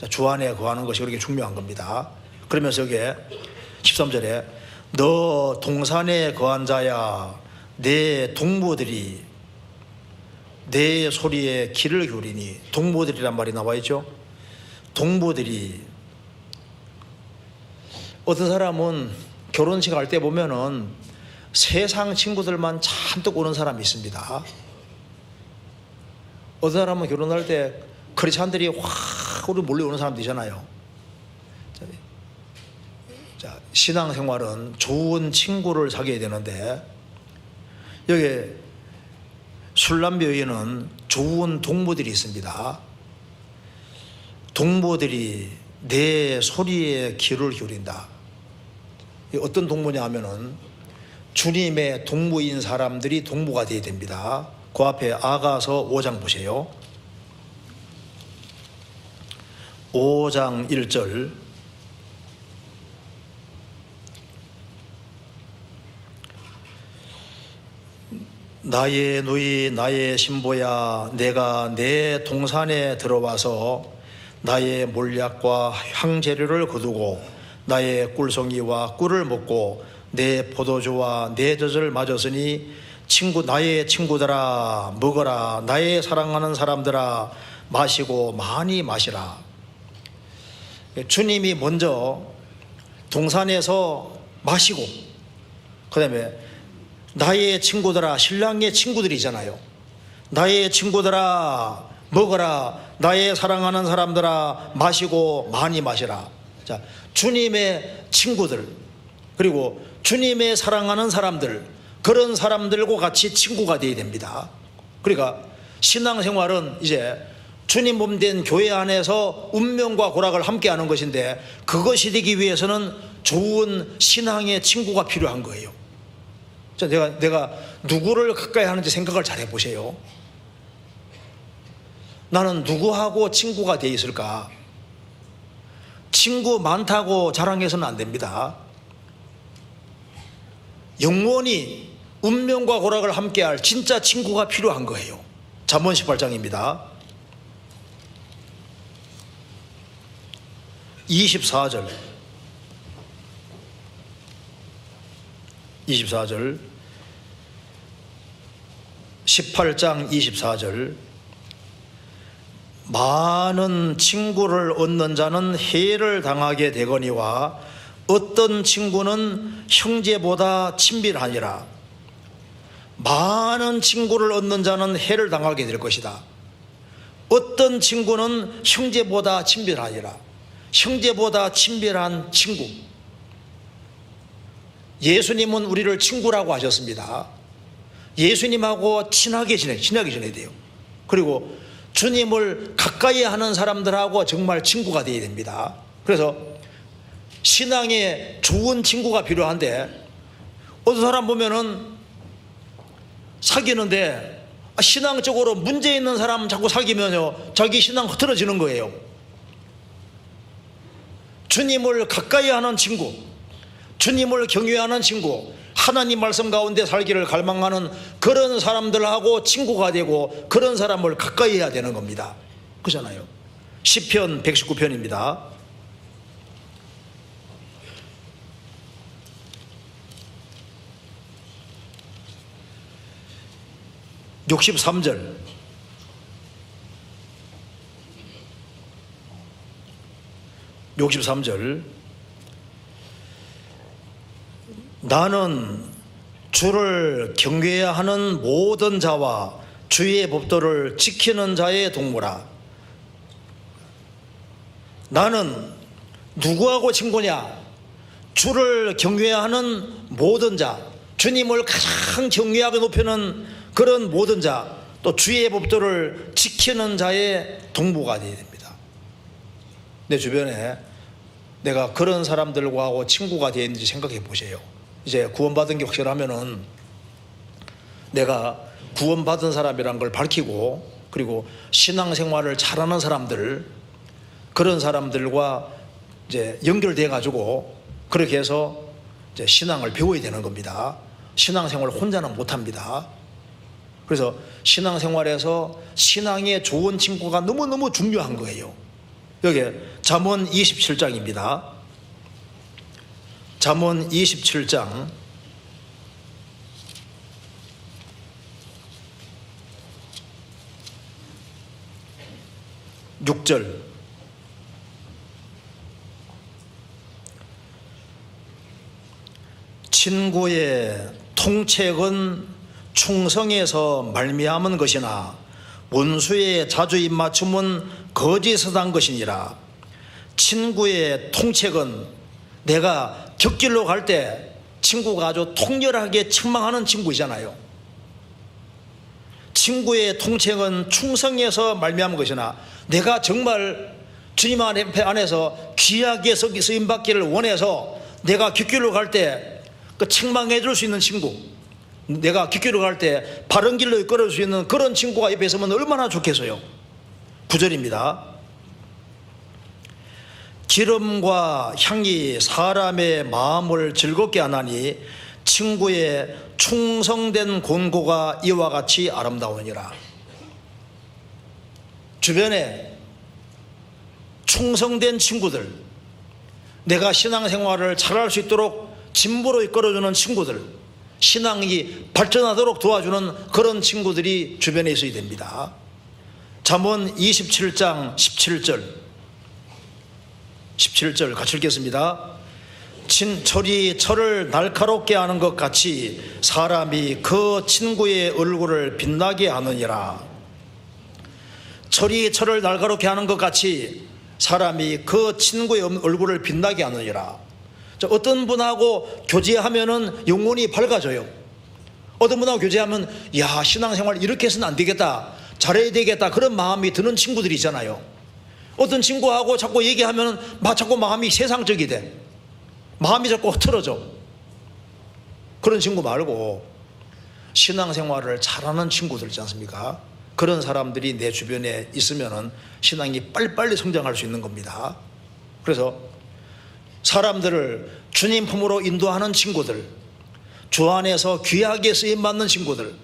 Speaker 1: 주 안에 거하는 것이 그렇게 중요한 겁니다. 그러면서 여기에 13절에 너 동산에 거한 자야, 내 동무들이 내 소리에 귀를 기울이니. 동무들이란 말이 나와 있죠. 동무들이, 어떤 사람은 결혼식 할 때 보면은 세상 친구들만 잔뜩 오는 사람이 있습니다. 어떤 사람은 결혼할 때 크리스찬들이 확 우리 몰려오는 사람들이잖아요. 자, 신앙생활은 좋은 친구를 사귀어야 되는데, 여기 술람교회에는 좋은 동무들이 있습니다. 동무들이 내 소리에 귀를 기울인다. 어떤 동무냐 하면은 주님의 동무인 사람들이 동무가 되어야 됩니다. 그 앞에 아가서 5장 보세요. 5장 1절. 나의 누이 나의 신보야, 내가 내 동산에 들어와서 나의 몰약과 향재료를 거두고 나의 꿀송이와 꿀을 먹고 내 포도주와 내 젖을 마셨으니 나의 친구들아 먹어라. 나의 사랑하는 사람들아 마시고 많이 마시라. 주님이 먼저 동산에서 마시고, 그 다음에 나의 친구들아, 신랑의 친구들이잖아요. 나의 친구들아 먹어라, 나의 사랑하는 사람들아 마시고 많이 마시라. 자, 주님의 친구들, 그리고 주님의 사랑하는 사람들, 그런 사람들과 같이 친구가 되어야 됩니다. 그러니까 신앙생활은 이제 주님 몸 된 교회 안에서 운명과 고락을 함께하는 것인데, 그것이 되기 위해서는 좋은 신앙의 친구가 필요한 거예요. 자, 내가 누구를 가까이 하는지 생각을 잘 해보세요. 나는 누구하고 친구가 되어 있을까? 친구 많다고 자랑해서는 안 됩니다. 영원히 운명과 고락을 함께할 진짜 친구가 필요한 거예요. 잠언 18장입니다. 24절 18장 24절. 많은 친구를 얻는 자는 해를 당하게 되거니와 어떤 친구는 형제보다 친밀하니라. 많은 친구를 얻는 자는 해를 당하게 될 것이다. 어떤 친구는 형제보다 친밀하니라. 형제보다 친밀한 친구. 예수님은 우리를 친구라고 하셨습니다. 예수님하고 친하게 지내야 돼요. 그리고 주님을 가까이 하는 사람들하고 정말 친구가 되어야 됩니다. 그래서 신앙에 좋은 친구가 필요한데, 어떤 사람 보면은 사귀는데 신앙적으로 문제 있는 사람 자꾸 사귀면요, 자기 신앙 흐트러지는 거예요. 주님을 가까이 하는 친구, 주님을 경외하는 친구, 하나님 말씀 가운데 살기를 갈망하는 그런 사람들하고 친구가 되고, 그런 사람을 가까이 해야 되는 겁니다. 그렇잖아요. 시편 119편입니다. 63절. 나는 주를 경외해야 하는 모든 자와 주의 법도를 지키는 자의 동무라. 나는 누구하고 친구냐? 주를 경외하는 모든 자, 주님을 가장 경외하게 높이는 그런 모든 자, 또 주의 법도를 지키는 자의 동무가 되어야 됩니다. 내 주변에 내가 그런 사람들과 친구가 되어 있는지 생각해 보세요. 이제 구원받은 게 확실하면은 내가 구원받은 사람이란 걸 밝히고, 그리고 신앙생활을 잘하는 사람들, 그런 사람들과 이제 연결돼 가지고 그렇게 해서 이제 신앙을 배워야 되는 겁니다. 신앙생활을 혼자는 못합니다. 그래서 신앙생활에서 신앙에 좋은 친구가 너무너무 중요한 거예요. 여기 잠언 27장입니다. 잠언 27장 6절. 친구의 통책은 충성에서 말미암은 것이나 원수의 자주 입맞춤은 거짓을 한 것이니라. 친구의 통책은, 내가 곁길로 갈 때 친구가 아주 통렬하게 책망하는 친구이잖아요. 친구의 통책은 충성에서 말미암은 것이나, 내가 정말 주님 안에서 귀하게 쓰임받기를 원해서 내가 곁길로 갈 때 그 책망해 줄 수 있는 친구, 내가 깃길로 갈 때 바른 길로 이끌어 줄 수 있는 그런 친구가 옆에 있으면 얼마나 좋겠어요. 9절입니다. 기름과 향이 사람의 마음을 즐겁게 하나니 친구의 충성된 권고가 이와 같이 아름다우니라. 주변에 충성된 친구들, 내가 신앙생활을 잘할 수 있도록 진보로 이끌어주는 친구들, 신앙이 발전하도록 도와주는 그런 친구들이 주변에 있어야 됩니다. 잠언 27장 17절 같이 읽겠습니다. 철이 철을 날카롭게 하는 것 같이 사람이 그 친구의 얼굴을 빛나게 하느니라. 철이 철을 날카롭게 하는 것 같이 사람이 그 친구의 얼굴을 빛나게 하느니라. 어떤 분하고 교제하면은 영혼이 밝아져요. 어떤 분하고 교제하면 야, 신앙생활 이렇게 해서는 안 되겠다, 잘해야 되겠다, 그런 마음이 드는 친구들이 있잖아요. 어떤 친구하고 자꾸 얘기하면 자꾸 마음이 세상적이 돼. 마음이 자꾸 흐트러져. 그런 친구 말고 신앙생활을 잘하는 친구들 있지 않습니까? 그런 사람들이 내 주변에 있으면 신앙이 빨리빨리 성장할 수 있는 겁니다. 그래서 사람들을 주님 품으로 인도하는 친구들, 주 안에서 귀하게 쓰임받는 친구들,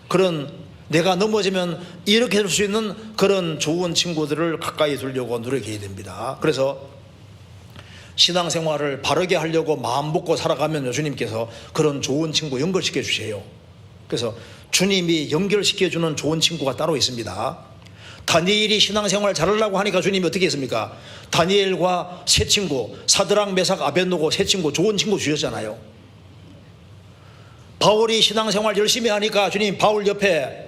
Speaker 1: 그런 내가 넘어지면 이렇게 될 수 있는 그런 좋은 친구들을 가까이 두려고 노력해야 됩니다. 그래서 신앙생활을 바르게 하려고 마음 먹고 살아가면 주님께서 그런 좋은 친구 연결시켜 주세요. 그래서 주님이 연결시켜주는 좋은 친구가 따로 있습니다. 다니엘이 신앙생활 잘하려고 하니까 주님이 어떻게 했습니까? 다니엘과 세 친구, 사드락 메삭 아벳노고 세 친구, 좋은 친구 주셨잖아요. 바울이 신앙생활 열심히 하니까 주님 바울 옆에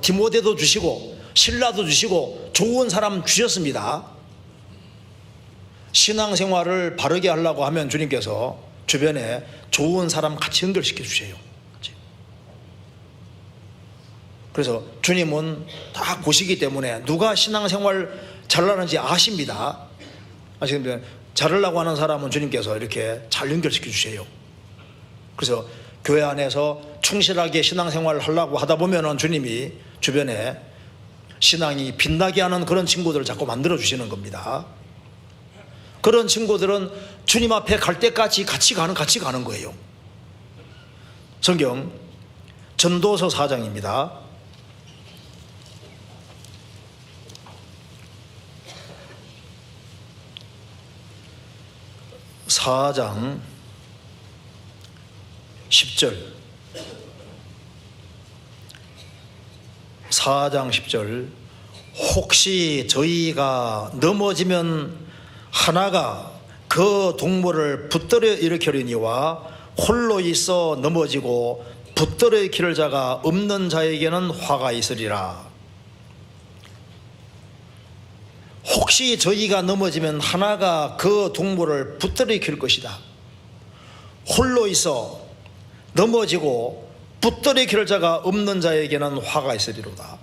Speaker 1: 디모데도 주시고 실라도 주시고 좋은 사람 주셨습니다. 신앙생활을 바르게 하려고 하면 주님께서 주변에 좋은 사람 같이 연결시켜 주세요. 그래서 주님은 다 보시기 때문에 누가 신앙생활 잘하는지 아십니다. 아시겠습니까? 잘하려고 하는 사람은 주님께서 이렇게 잘 연결시켜 주세요. 그래서 교회 안에서 충실하게 신앙생활을 하려고 하다 보면은 주님이 주변에 신앙이 빛나게 하는 그런 친구들을 자꾸 만들어 주시는 겁니다. 그런 친구들은 주님 앞에 갈 때까지 같이 가는 거예요. 성경 전도서 4장입니다. 4장 10절 4장 10절 혹시 저희가 넘어지면 하나가 그 동물을 붙들어 일으키려니와 홀로 있어 넘어지고 붙들어 일으킬 자가 없는 자에게는 화가 있으리라. 혹시 저희가 넘어지면 하나가 그 동물을 붙들어 일으킬 것이다. 홀로 있어 넘어지고 붙들어 일으킬 자가 없는 자에게는 화가 있으리로다.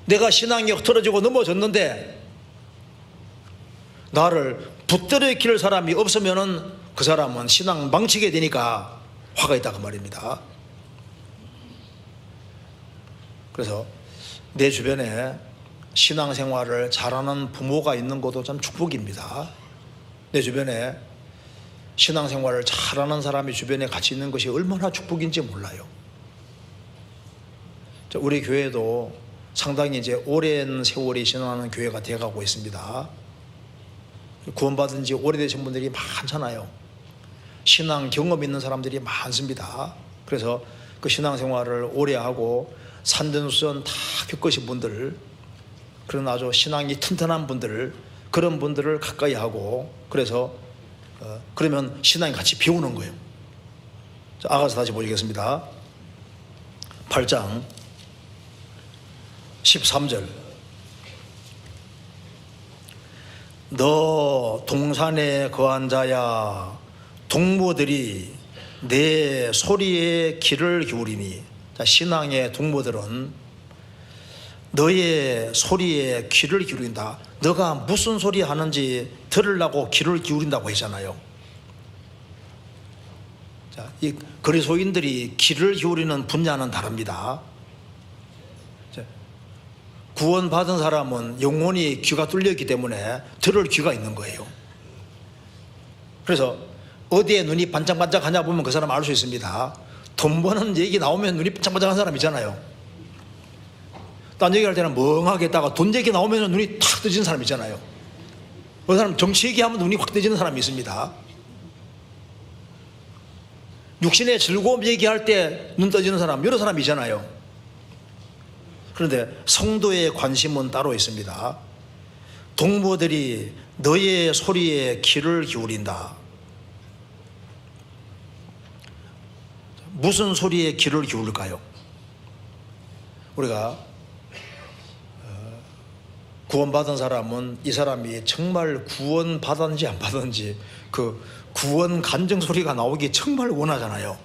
Speaker 1: 내가 신앙이 흐트러지고 넘어졌는데 나를 붙들어 일으킬 사람이 없으면 그 사람은 신앙 망치게 되니까 화가 있다 그 말입니다. 그래서 내 주변에 신앙생활을 잘하는 부모가 있는 것도 참 축복입니다. 내 주변에 신앙생활을 잘하는 사람이 주변에 같이 있는 것이 얼마나 축복인지 몰라요. 우리 교회도 상당히 이제 오랜 세월이 지나는 교회가 되어가고 있습니다. 구원받은 지 오래되신 분들이 많잖아요. 신앙 경험 있는 사람들이 많습니다. 그래서 그 신앙생활을 오래 하고 산전수전 다 겪으신 분들, 그런 아주 신앙이 튼튼한 분들, 그런 분들을 가까이 하고, 그래서 그러면 신앙이 같이 배우는 거예요. 자, 아가서 다시 보시겠습니다. 8장 13절 너 동산에 거한 자야 동무들이 내 소리에 귀를 기울이니. 자, 신앙의 동무들은 너의 소리에 귀를 기울인다. 너가 무슨 소리 하는지 들으려고 귀를 기울인다고 했잖아요. 자, 이 그리스도인들이 귀를 기울이는 분야는 다릅니다. 자, 구원받은 사람은 영혼이 귀가 뚫렸기 때문에 들을 귀가 있는 거예요. 그래서 어디에 눈이 반짝반짝하냐 보면 그 사람 알 수 있습니다. 돈 버는 얘기 나오면 눈이 반짝반짝한 사람 있잖아요. 딴 얘기할 때는 멍하게 있다가 돈 얘기 나오면 눈이 탁 떠지는 사람 있잖아요. 그 사람 정치 얘기하면 눈이 확 떠지는 사람이 있습니다. 육신의 즐거움 얘기할 때 눈 떠지는 사람, 여러 사람이 있잖아요. 그런데 성도의 관심은 따로 있습니다. 동무들이 너의 소리에 귀를 기울인다. 무슨 소리에 귀를 기울일까요? 우리가 구원받은 사람은 이 사람이 정말 구원받았는지 안 받았는지 그 구원 간증 소리가 나오기 정말 원하잖아요.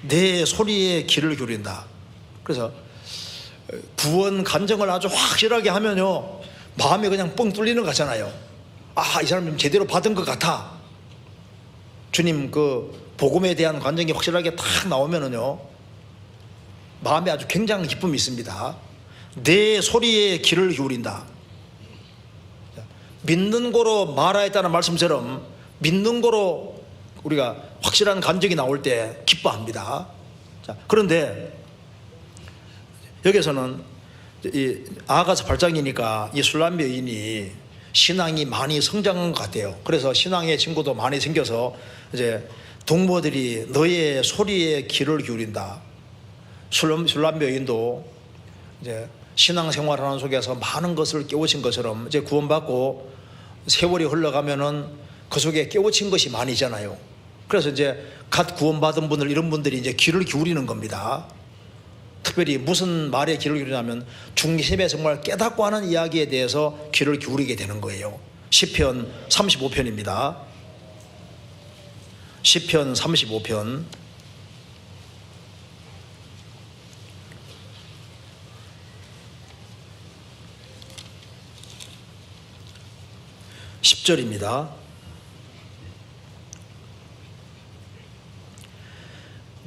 Speaker 1: 내 소리에 귀를 기울인다. 그래서 구원 간증을 아주 확실하게 하면요, 마음이 그냥 뻥 뚫리는 거 같잖아요. 아, 이 사람 좀 제대로 받은 것 같아. 주님 그 복음에 대한 간증이 확실하게 탁 나오면은요, 마음에 아주 굉장한 기쁨이 있습니다. 내 소리에 귀를 기울인다. 믿는 거로 말하였다는 말씀처럼 믿는 거로 우리가 확실한 간증이 나올 때 기뻐합니다. 자, 그런데 여기서는 이 아가서 8장이니까 이 술람비 여인이 신앙이 많이 성장한 것 같아요. 그래서 신앙의 친구도 많이 생겨서 이제 동무들이 너의 소리에 귀를 기울인다. 술람비 여인도 이제 신앙생활하는 속에서 많은 것을 깨우친 것처럼 이제 구원받고 세월이 흘러가면은 그 속에 깨우친 것이 많이 있잖아요. 그래서 이제 갓 구원받은 분들, 이런 분들이 이제 귀를 기울이는 겁니다. 특별히 무슨 말에 귀를 기울이냐면 중심에 정말 깨닫고 하는 이야기에 대해서 귀를 기울이게 되는 거예요. 시편 35편입니다. 시편 35편 10절입니다.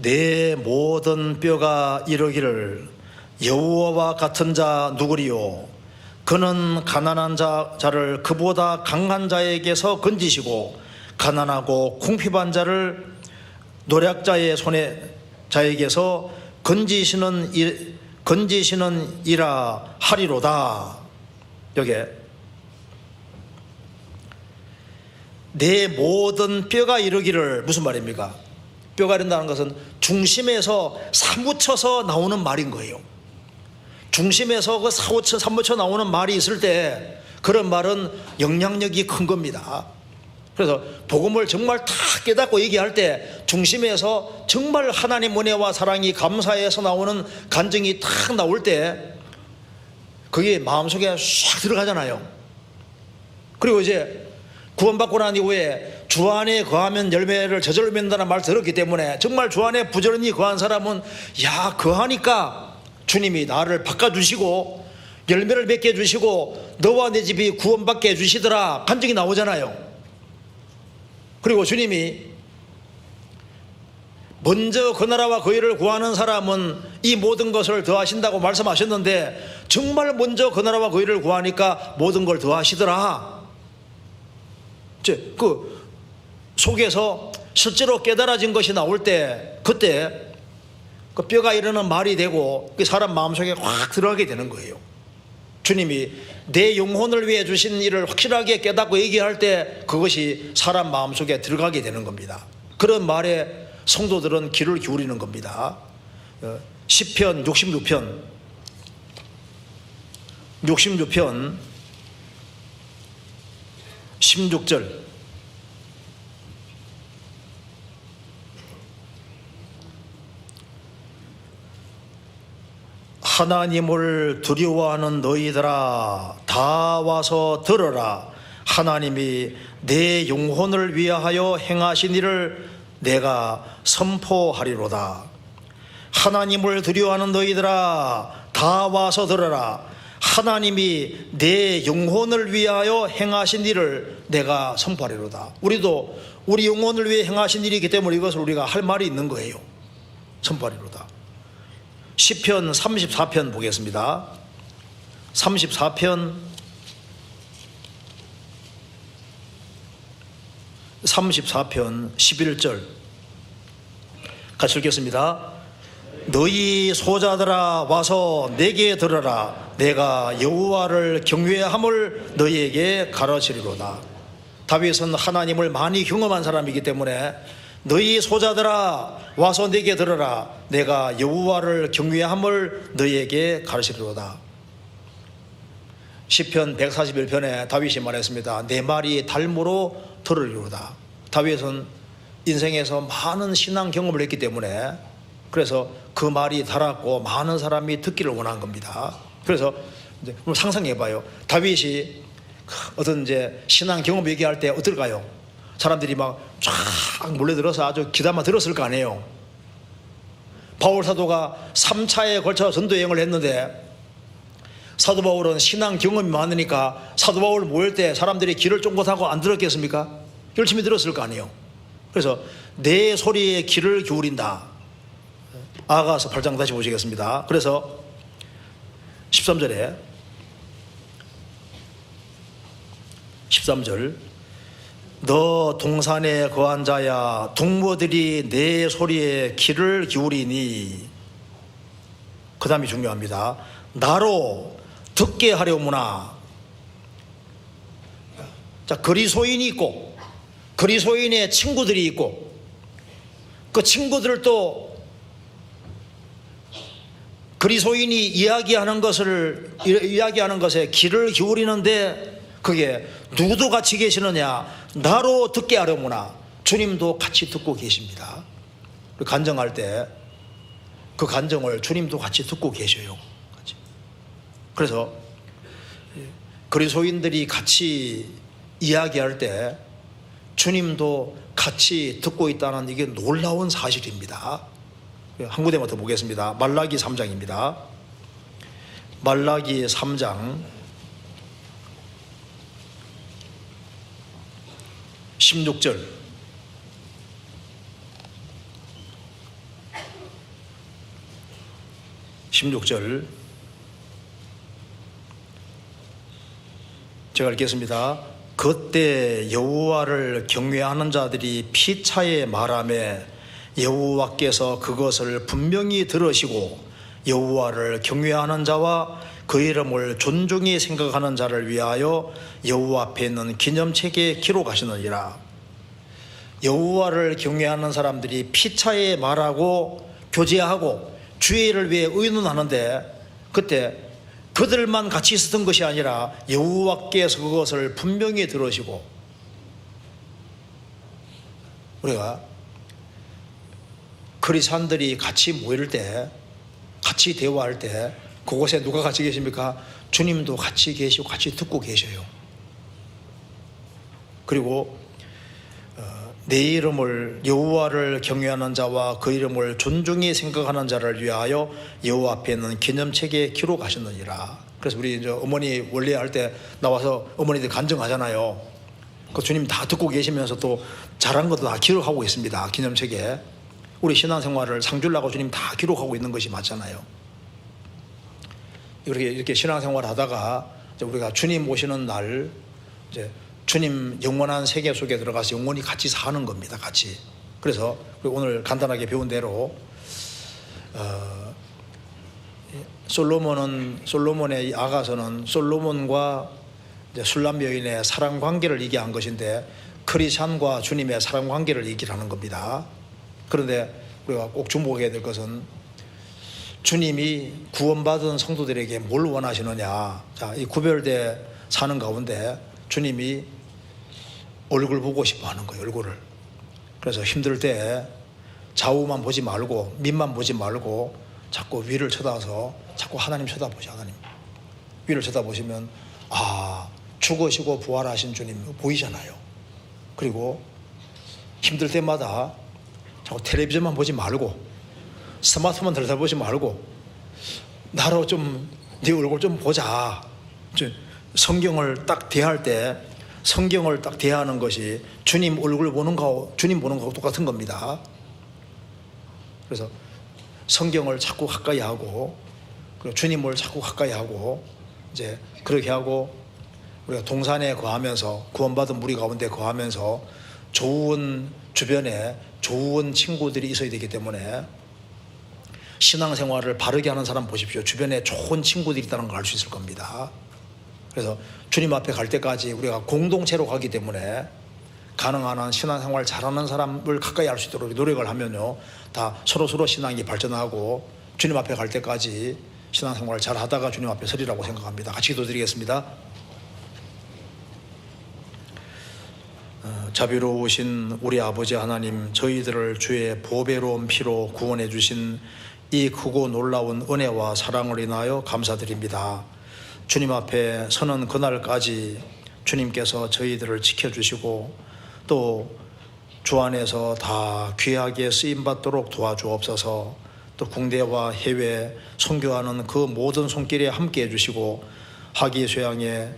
Speaker 1: 내 모든 뼈가 이르기를 여호와와 같은 자 누구리요? 그는 가난한 자를 그보다 강한 자에게서 건지시고 가난하고 궁핍한 자를 노략자의 손에 자에게서 건지시는 이라 하리로다. 여기에 내 모든 뼈가 이르기를, 무슨 말입니까? 뼈가 이른다는 것은 중심에서 사무쳐서 나오는 말인 거예요. 중심에서 그 사무쳐 나오는 말이 있을 때 그런 말은 영향력이 큰 겁니다. 그래서 복음을 정말 다 깨닫고 얘기할 때 중심에서 정말 하나님 은혜와 사랑이 감사해서 나오는 간증이 탁 나올 때 그게 마음속에 싹 들어가잖아요. 그리고 이제 구원받고 난 이후에 주 안에 거하면 열매를 저절로 맺는다는 말 들었기 때문에 정말 주 안에 부지런히 거한 사람은 야, 거하니까 주님이 나를 바꿔주시고 열매를 맺게 해주시고 너와 내 집이 구원받게 해주시더라 간증이 나오잖아요. 그리고 주님이 먼저 그 나라와 그 일을 구하는 사람은 이 모든 것을 더하신다고 말씀하셨는데 정말 먼저 그 나라와 그 일을 구하니까 모든 걸 더하시더라. 그 속에서 실제로 깨달아진 것이 나올 때 그때 그 뼈가 이르는 말이 되고 그 사람 마음속에 확 들어가게 되는 거예요. 주님이 내 영혼을 위해 주신 일을 확실하게 깨닫고 얘기할 때 그것이 사람 마음속에 들어가게 되는 겁니다. 그런 말에 성도들은 귀를 기울이는 겁니다. 시편 66편 16절 하나님을 두려워하는 너희들아 다 와서 들어라. 하나님이 내 영혼을 위하여 행하신 일을 내가 선포하리로다. 하나님을 두려워하는 너희들아 다 와서 들어라. 하나님이 내 영혼을 위하여 행하신 일을 내가 선포하리로다. 우리도 우리 영혼을 위해 행하신 일이기 때문에 이것을 우리가 할 말이 있는 거예요. 선포하리로다. 시편 34편 보겠습니다. 34편 11절 같이 읽겠습니다. 너희 소자들아 와서 내게 들어라. 내가 여호와를 경외함을 너희에게 가르치리로다. 다윗은 하나님을 많이 경험한 사람이기 때문에 너희 소자들아 와서 내게 들으라. 내가 여호와를 경외함을 너희에게 가르치리로다. 시편 141편에 다윗이 말했습니다. 내 말이 달모로 들으리로다. 다윗은 인생에서 많은 신앙 경험을 했기 때문에 그래서 그 말이 달았고 많은 사람이 듣기를 원한 겁니다. 그래서 이제 상상해봐요. 다윗이 어떤 이제 신앙 경험 얘기할 때 어떨까요? 사람들이 막 쫙 몰려들어서 아주 귀담아 들었을 거 아니에요. 바울 사도가 3차에 걸쳐 전도 여행을 했는데 사도 바울은 신앙 경험이 많으니까 사도 바울 모일 때 사람들이 귀를 쫑긋하고 안 들었겠습니까? 열심히 들었을 거 아니에요. 그래서 내 소리에 귀를 기울인다. 아가서 8장 다시 보시겠습니다. 그래서 13절 너 동산에 거한 자야 동무들이 내 소리에 귀를 기울이니, 그 다음이 중요합니다. 나로 듣게 하려무나. 자, 그리스도인이 있고 그리스도인의 친구들이 있고 그 친구들도 그리스도인이 이야기하는 것에 귀를 기울이는데 그게 누구도 같이 계시느냐? 나로 듣게 하려무나. 주님도 같이 듣고 계십니다. 간증할 때 그 간증을 주님도 같이 듣고 계셔요. 그래서 그리스도인들이 같이 이야기할 때 주님도 같이 듣고 있다는 이게 놀라운 사실입니다. 한 구절만 더 보겠습니다. 말라기 3장입니다. 말라기 3장 16절. 제가 읽겠습니다. 그때 여호와를 경외하는 자들이 피차에 말하며 여호와께서 그것을 분명히 들으시고 여호와를 경외하는 자와 그 이름을 존중히 생각하는 자를 위하여 여호와 앞에 있는 기념책에 기록하시느니라. 여호와를 경외하는 사람들이 피차에 말하고 교제하고 주의를 위해 의논하는데 그때 그들만 같이 있었던 것이 아니라 여호와께서 그것을 분명히 들으시고, 우리가 크리스찬들이 같이 모일 때 같이 대화할 때 그곳에 누가 같이 계십니까? 주님도 같이 계시고 같이 듣고 계셔요. 그리고 내 이름을 여호와를 경외하는 자와 그 이름을 존중히 생각하는 자를 위하여 여호와 앞에 있는 기념책에 기록하셨느니라. 그래서 우리 이제 어머니 원래 할 때 나와서 어머니들 간증하잖아요. 그 주님 다 듣고 계시면서 또 잘한 것도 다 기록하고 있습니다. 기념책에. 우리 신앙생활을 상주려고 주님 다 기록하고 있는 것이 맞잖아요. 이렇게 신앙생활 하다가 우리가 주님 오시는 날 이제 주님 영원한 세계 속에 들어가서 영원히 같이 사는 겁니다. 같이. 그래서 오늘 간단하게 배운 대로 솔로몬의 아가서는 솔로몬과 술람 여인의 사랑 관계를 얘기한 것인데 크리스찬과 주님의 사랑 관계를 얘기를 하는 겁니다. 그런데 우리가 꼭 주목해야 될 것은 주님이 구원받은 성도들에게 뭘 원하시느냐. 자, 이 구별돼 사는 가운데 주님이 얼굴 보고 싶어 하는 거예요. 얼굴을. 그래서 힘들 때 좌우만 보지 말고 밑만 보지 말고 자꾸 위를 쳐다서 자꾸 하나님 쳐다보시. 하나님 위를 쳐다보시면 죽으시고 부활하신 주님 보이잖아요. 그리고 힘들 때마다 자꾸 텔레비전만 보지 말고 스마트폰 들여다보지 말고 나로 좀 네 얼굴 좀 보자. 성경을 딱 대할 때 성경을 딱 대하는 것이 주님 얼굴 보는 거, 주님 보는 거하고 똑같은 겁니다. 그래서 성경을 자꾸 가까이 하고, 그리고 주님을 자꾸 가까이 하고, 이제 그렇게 하고 우리가 동산에 거하면서 구원받은 무리 가운데 거하면서 좋은 주변에 좋은 친구들이 있어야 되기 때문에 신앙생활을 바르게 하는 사람 보십시오. 주변에 좋은 친구들이 있다는 걸 알 수 있을 겁니다. 그래서 주님 앞에 갈 때까지 우리가 공동체로 가기 때문에 가능한 한 신앙생활 잘하는 사람을 가까이 할 수 있도록 노력을 하면요, 다 서로 신앙이 발전하고 주님 앞에 갈 때까지 신앙생활 잘 하다가 주님 앞에 서리라고 생각합니다. 같이 기도드리겠습니다. 자비로우신 우리 아버지 하나님, 저희들을 주의 보배로운 피로 구원해 주신 이 크고 놀라운 은혜와 사랑을 인하여 감사드립니다. 주님 앞에 서는 그날까지 주님께서 저희들을 지켜주시고 또 주 안에서 다 귀하게 쓰임받도록 도와주옵소서. 또 국내와 해외 선교하는 그 모든 손길에 함께 해주시고 하기소양에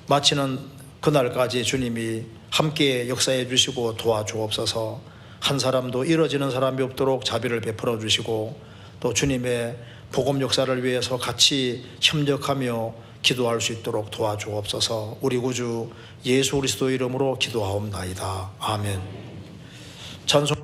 Speaker 1: 마치는 그날까지 주님이 함께 역사해 주시고 도와주옵소서. 한 사람도 잃어지는 사람이 없도록 자비를 베풀어 주시고 또 주님의 복음 역사를 위해서 같이 협력하며 기도할 수 있도록 도와주옵소서. 우리 구주 예수 그리스도 이름으로 기도하옵나이다. 아멘. 찬송